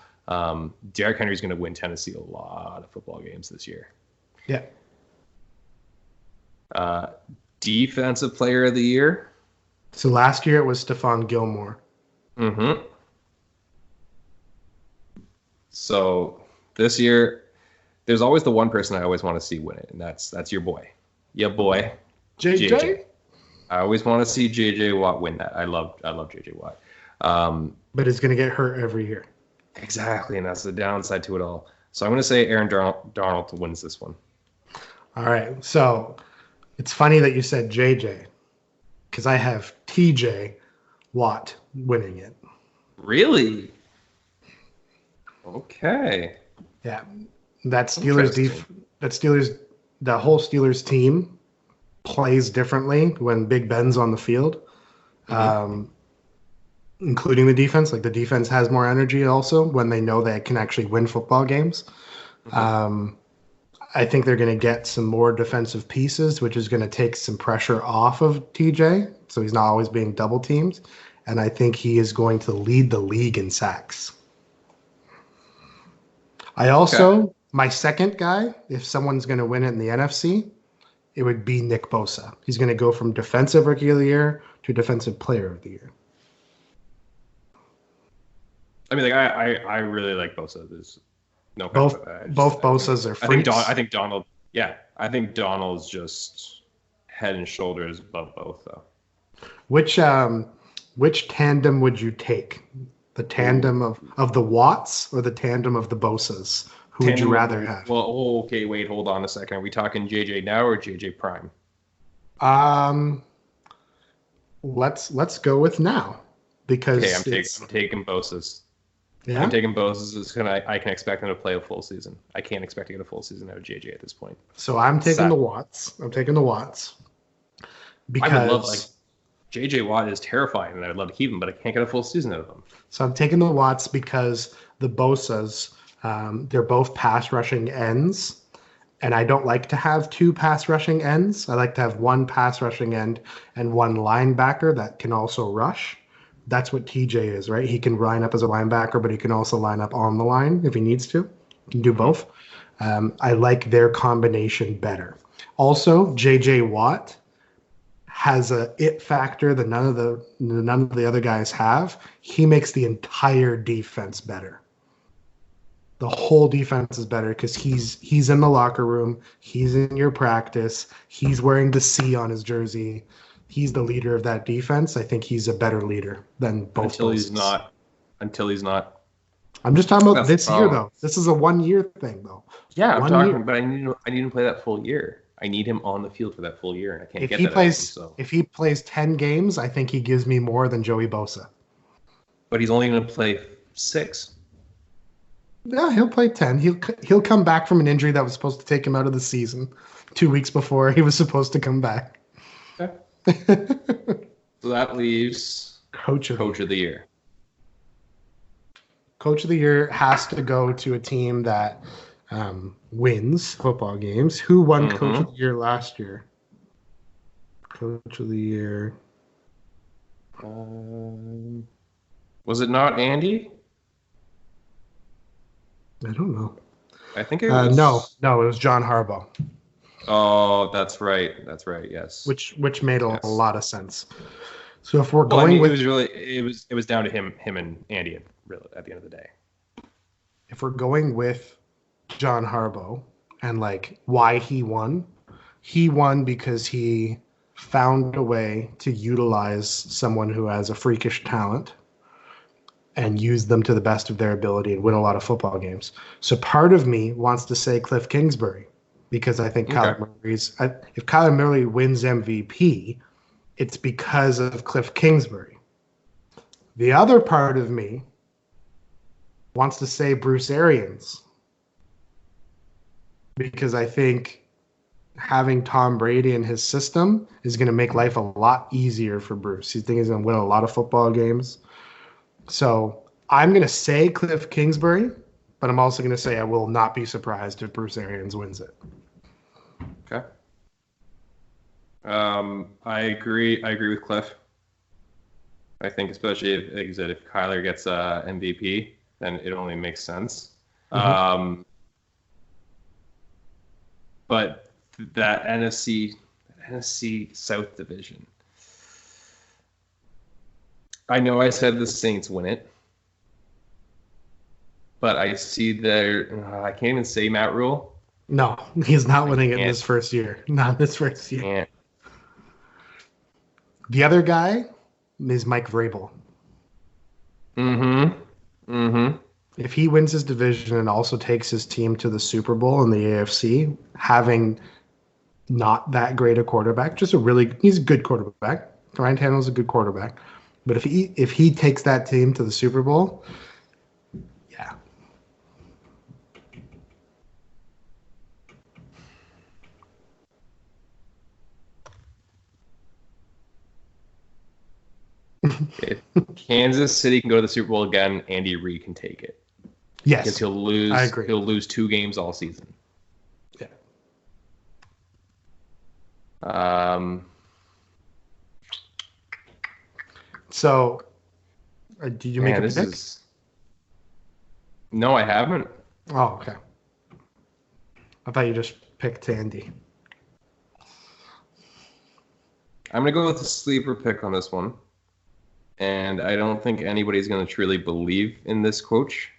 Derrick Henry's going to win Tennessee a lot of football games this year. Yeah. Defensive player of the year. So last year it was Stephon Gilmore. Mm-hmm. So this year, there's always the one person I always want to see win it, and that's your boy. Yeah, boy. JJ? I always want to see JJ Watt win that. I love JJ Watt. But it's going to get hurt every year. Exactly, and that's the downside to it all. So I'm going to say Aaron Donald wins this one. All right. So it's funny that you said JJ because I have TJ Watt winning it. Really? Okay. Yeah. The whole Steelers team plays differently when Big Ben's on the field, including the defense. Like the defense has more energy also when they know they can actually win football games. I think they're going to get some more defensive pieces, which is going to take some pressure off of TJ, so he's not always being double teamed. And I think he is going to lead the league in sacks. My second guy, if someone's going to win it in the NFC, it would be Nick Bosa. He's going to go from defensive rookie of the year to defensive player of the year. I mean, like I really like Bosa. There's no both Bosas are freaks. I think Donald. Yeah, I think Donald's just head and shoulders above both, though. Which tandem would you take? The tandem of the Watts or the tandem of the Bosas? Who would you rather have? Well, okay, wait, hold on a second. Are we talking JJ now or JJ Prime? Let's go with now because I'm taking Bosa's. Yeah? I'm taking Bosa's. I can expect him to play a full season. I can't expect to get a full season out of JJ at this point. So I'm taking the Watts. Because I would love JJ Watt is terrifying, and I'd love to keep him, but I can't get a full season out of him. So I'm taking the Watts because the Bosas, they're both pass rushing ends, and I don't like to have two pass rushing ends. I like to have one pass rushing end and one linebacker that can also rush. That's what TJ is, right? He can line up as a linebacker, but he can also line up on the line if he needs to. He can do both. I like their combination better. Also, JJ Watt has a it factor that none of the other guys have. He makes the entire defense better. The whole defense is better because he's in the locker room. He's in your practice. He's wearing the C on his jersey. He's the leader of that defense. I think he's a better leader than both. Until he's not. I'm just talking about this year, though. This is a 1 year thing, though. Yeah, I'm talking, but I need him to play that full year. I need him on the field for that full year, and I can't get that. If he plays 10 games, I think he gives me more than Joey Bosa. But he's only going to play 6. Yeah, he'll play 10. He'll come back from an injury that was supposed to take him out of the season 2 weeks before he was supposed to come back. Okay. So that leaves Coach of the Year. Coach of the Year has to go to a team that wins football games. Who won Coach of the Year last year? Coach of the Year. Was it not Andy? I don't know. I think it was. No, it was John Harbaugh. Oh, that's right. Yes. Which made a lot of sense. So if we're going with, it was down to him and Andy at the end of the day. If we're going with John Harbaugh and like why he won because he found a way to utilize someone who has a freakish talent and use them to the best of their ability and win a lot of football games. So part of me wants to say Cliff Kingsbury because I think if Kyler Murray wins MVP, it's because of Cliff Kingsbury. The other part of me wants to say Bruce Arians because I think having Tom Brady in his system is going to make life a lot easier for Bruce. He thinks he's going to win a lot of football games. So I'm going to say Cliff Kingsbury, but I'm also going to say I will not be surprised if Bruce Arians wins it. Okay. I agree with Cliff. I think especially if Kyler gets MVP, then it only makes sense. But that NFC South division. I know I said the Saints win it, but I see I can't even say Matt Rule. No, he's not winning it in his first year. Not this first year. Can't. The other guy is Mike Vrabel. If he wins his division and also takes his team to the Super Bowl in the AFC, having not that great a quarterback, he's a good quarterback. Ryan Tannehill's a good quarterback. But if he takes that team to the Super Bowl, yeah. If Kansas City can go to the Super Bowl again, Andy Reid can take it. Yes, because he'll lose. I agree. He'll lose 2 games all season. Yeah. So, did you make a pick? No, I haven't. Oh, okay. I thought you just picked Andy. I'm going to go with the sleeper pick on this one. And I don't think anybody's going to truly believe in this coach.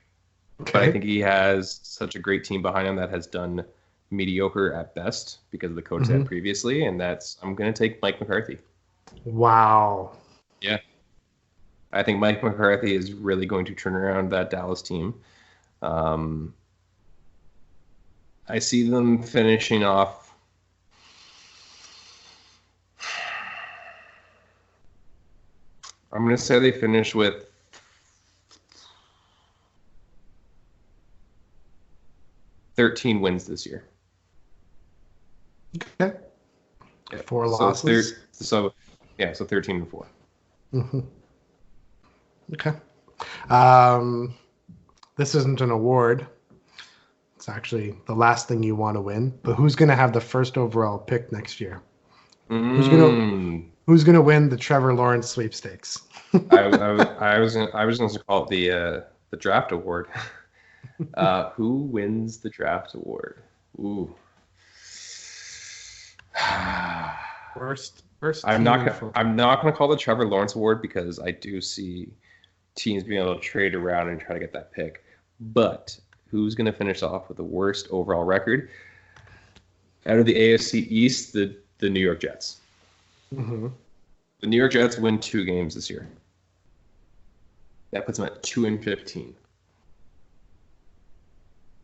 Okay. But I think he has such a great team behind him that has done mediocre at best because of the coach they had previously. And I'm going to take Mike McCarthy. Wow. Yeah. I think Mike McCarthy is really going to turn around that Dallas team. I see them finishing off. I'm going to say they finish with 13 wins this year. Okay. Yeah. 4 losses. So 13-4. Mm-hmm. Okay. This isn't an award. It's actually the last thing you want to win. But who's going to have the first overall pick next year? Who's going to win the Trevor Lawrence sweepstakes? I was going to call it the draft award. Who wins the draft award? Ooh. First. I'm not going to call the Trevor Lawrence award because I do see teams being able to trade around and try to get that pick. But who's going to finish off with the worst overall record? Out of the AFC East, the New York Jets. Mm-hmm. The New York Jets win 2 games this year. That puts them at 2-15.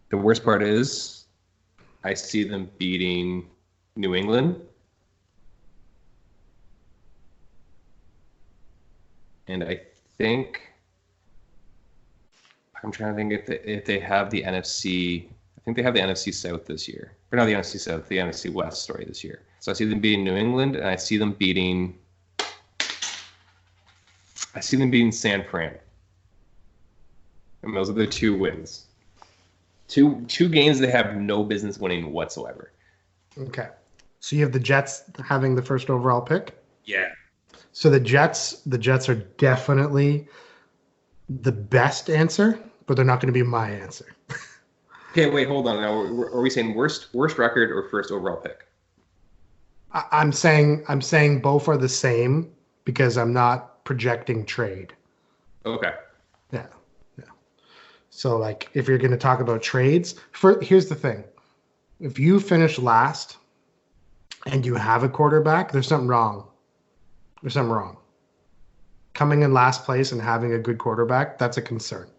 The worst part is I see them beating New England. And I think I'm trying to think if they have the NFC. I think they have the NFC South this year. Or not the NFC South, the NFC West, this year. So I see them beating New England, and I see them beating San Fran. And those are the 2 wins. Two games they have no business winning whatsoever. Okay. So you have the Jets having the first overall pick? Yeah. So the Jets are definitely the best answer, but they're not going to be my answer. Okay, wait, hold on. Now, are we saying worst record or first overall pick? I'm saying both are the same because I'm not projecting trade. Okay. Yeah. So, like, if you're going to talk about trades, here's the thing. If you finish last and you have a quarterback, there's something wrong. Coming in last place and having a good quarterback, that's a concern.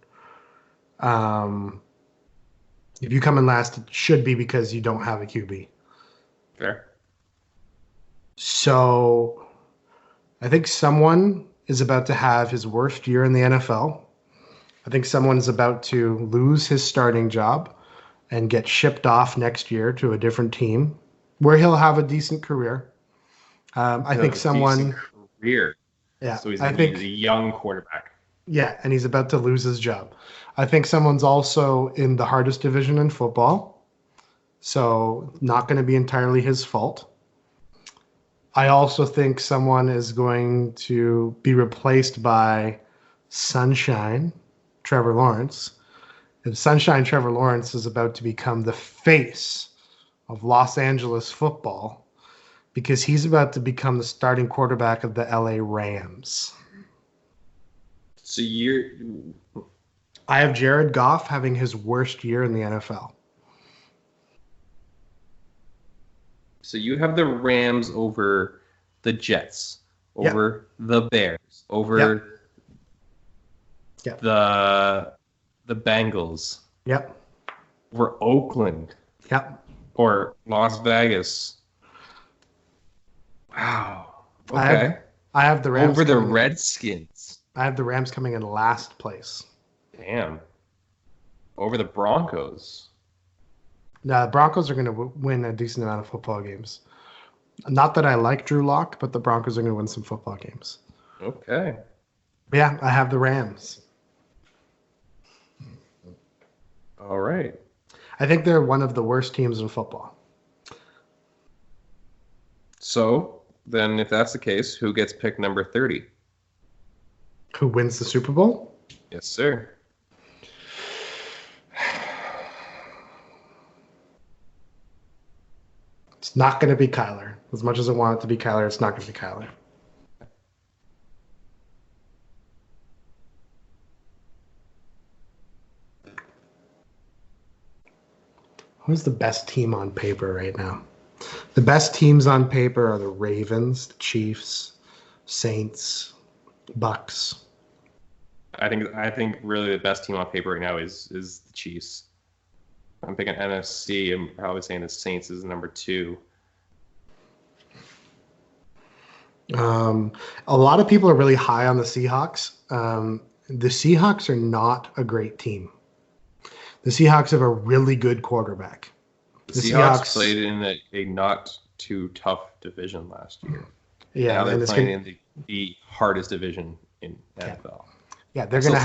If you come in last, it should be because you don't have a QB. Fair. So I think someone is about to have his worst year in the NFL. I think someone's about to lose his starting job and get shipped off next year to a different team where he'll have a decent career. I think someone... career. Yeah. So he's a young quarterback. Yeah, and he's about to lose his job. I think someone's also in the hardest division in football. So not going to be entirely his fault. I also think someone is going to be replaced by Sunshine Trevor Lawrence. And Sunshine Trevor Lawrence is about to become the face of Los Angeles football because he's about to become the starting quarterback of the LA Rams. So I have Jared Goff having his worst year in the NFL. So you have the Rams over the Jets, over the Bears, over the Bengals. Yep. Over Oakland. Yep. Or Las Vegas. Wow. Okay. I have the Rams over the Redskins. I have the Rams coming in last place. Damn. Over the Broncos. No, the Broncos are going to win a decent amount of football games. Not that I like Drew Lock, but the Broncos are going to win some football games. Okay. Yeah, I have the Rams. All right. I think they're one of the worst teams in football. So, then if that's the case, who gets pick number 30? Who wins the Super Bowl? Yes, sir. It's not going to be Kyler. As much as I want it to be Kyler, it's not going to be Kyler. Who's the best team on paper right now? The best teams on paper are the Ravens, the Chiefs, Saints, Bucks. I think really the best team on paper right now is the Chiefs. I'm picking NFC. I'm probably saying the Saints is number 2. A lot of people are really high on the Seahawks. The Seahawks are not a great team. The Seahawks have a really good quarterback. The Seahawks played in a not too tough division last year. Yeah, now they're playing in the hardest division in NFL. Yeah, they're going to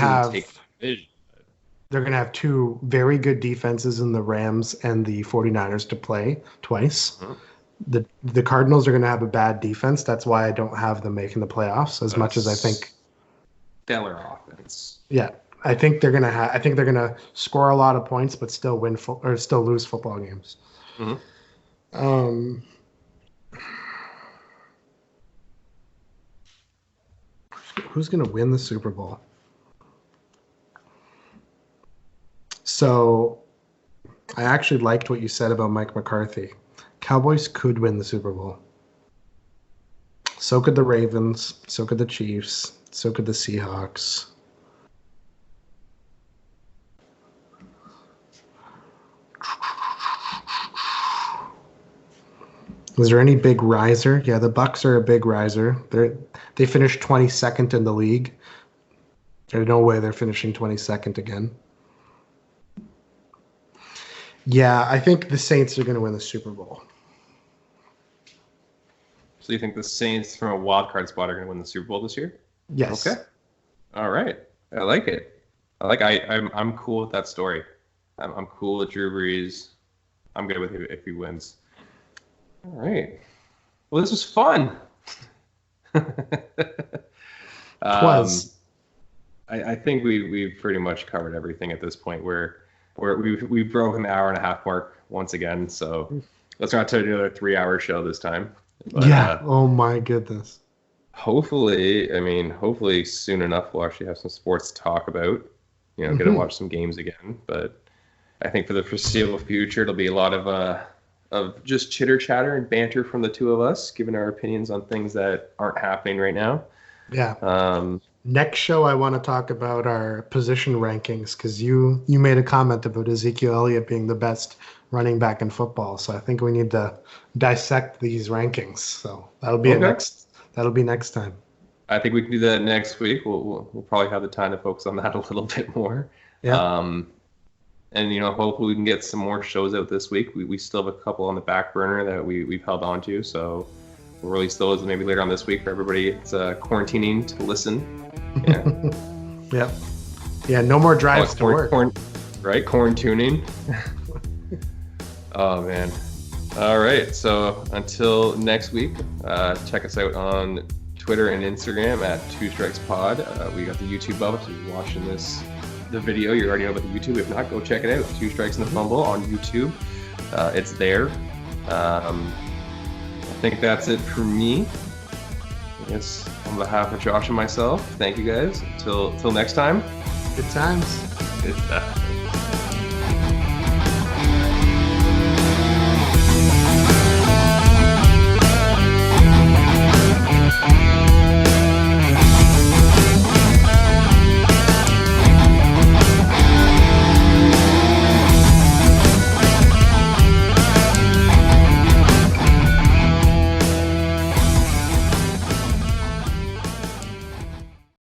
have two very good defenses in the Rams and the 49ers to play twice. Mm-hmm. The Cardinals are going to have a bad defense. That's why I don't have them making the playoffs as much as I think. Stellar offense. Yeah, I think they're going to score a lot of points, but still still lose football games. Mm-hmm. Who's going to win the Super Bowl? So, I actually liked what you said about Mike McCarthy. Cowboys could win the Super Bowl. So could the Ravens. So could the Chiefs. So could the Seahawks. Is there any big riser? Yeah, the Bucks are a big riser. They finished 22nd in the league. There's no way they're finishing 22nd again. Yeah, I think the Saints are going to win the Super Bowl. So you think the Saints from a wild card spot are going to win the Super Bowl this year? Yes. Okay. All right. I like it. I'm cool with that story. I'm cool with Drew Brees. I'm good with it if he wins. All right. Well, this was fun. I think we've pretty much covered everything at this point. We've broken the hour and a half mark once again. So let's not do another 3-hour show this time. But, yeah. Oh my goodness. Hopefully soon enough we'll actually have some sports to talk about. Get to watch some games again. But I think for the foreseeable future, it'll be a lot of just chitter chatter and banter from the two of us, giving our opinions on things that aren't happening right now. Yeah. Next show, I want to talk about our position rankings because you made a comment about Ezekiel Elliott being the best running back in football. So I think we need to dissect these rankings. So that'll be That'll be next time. I think we can do that next week. We'll probably have the time to focus on that a little bit more. Yeah. And hopefully we can get some more shows out this week. We still have a couple on the back burner that we've held on to. So we'll release those maybe later on this week for everybody that's quarantining to listen. Yeah. Yep. Yeah, no more drives to work. Right? Quarantuning. Oh, man. All right. So until next week, check us out on Twitter and Instagram at 2strikespod. We got the YouTube up. So if you're watching the video, you already know about the YouTube. If not, go check it out. 2 Strikes and a Fumble on YouTube. It's there. I think that's it for me. I guess on behalf of Josh and myself, thank you guys. Till next time. Good times. Good stuff.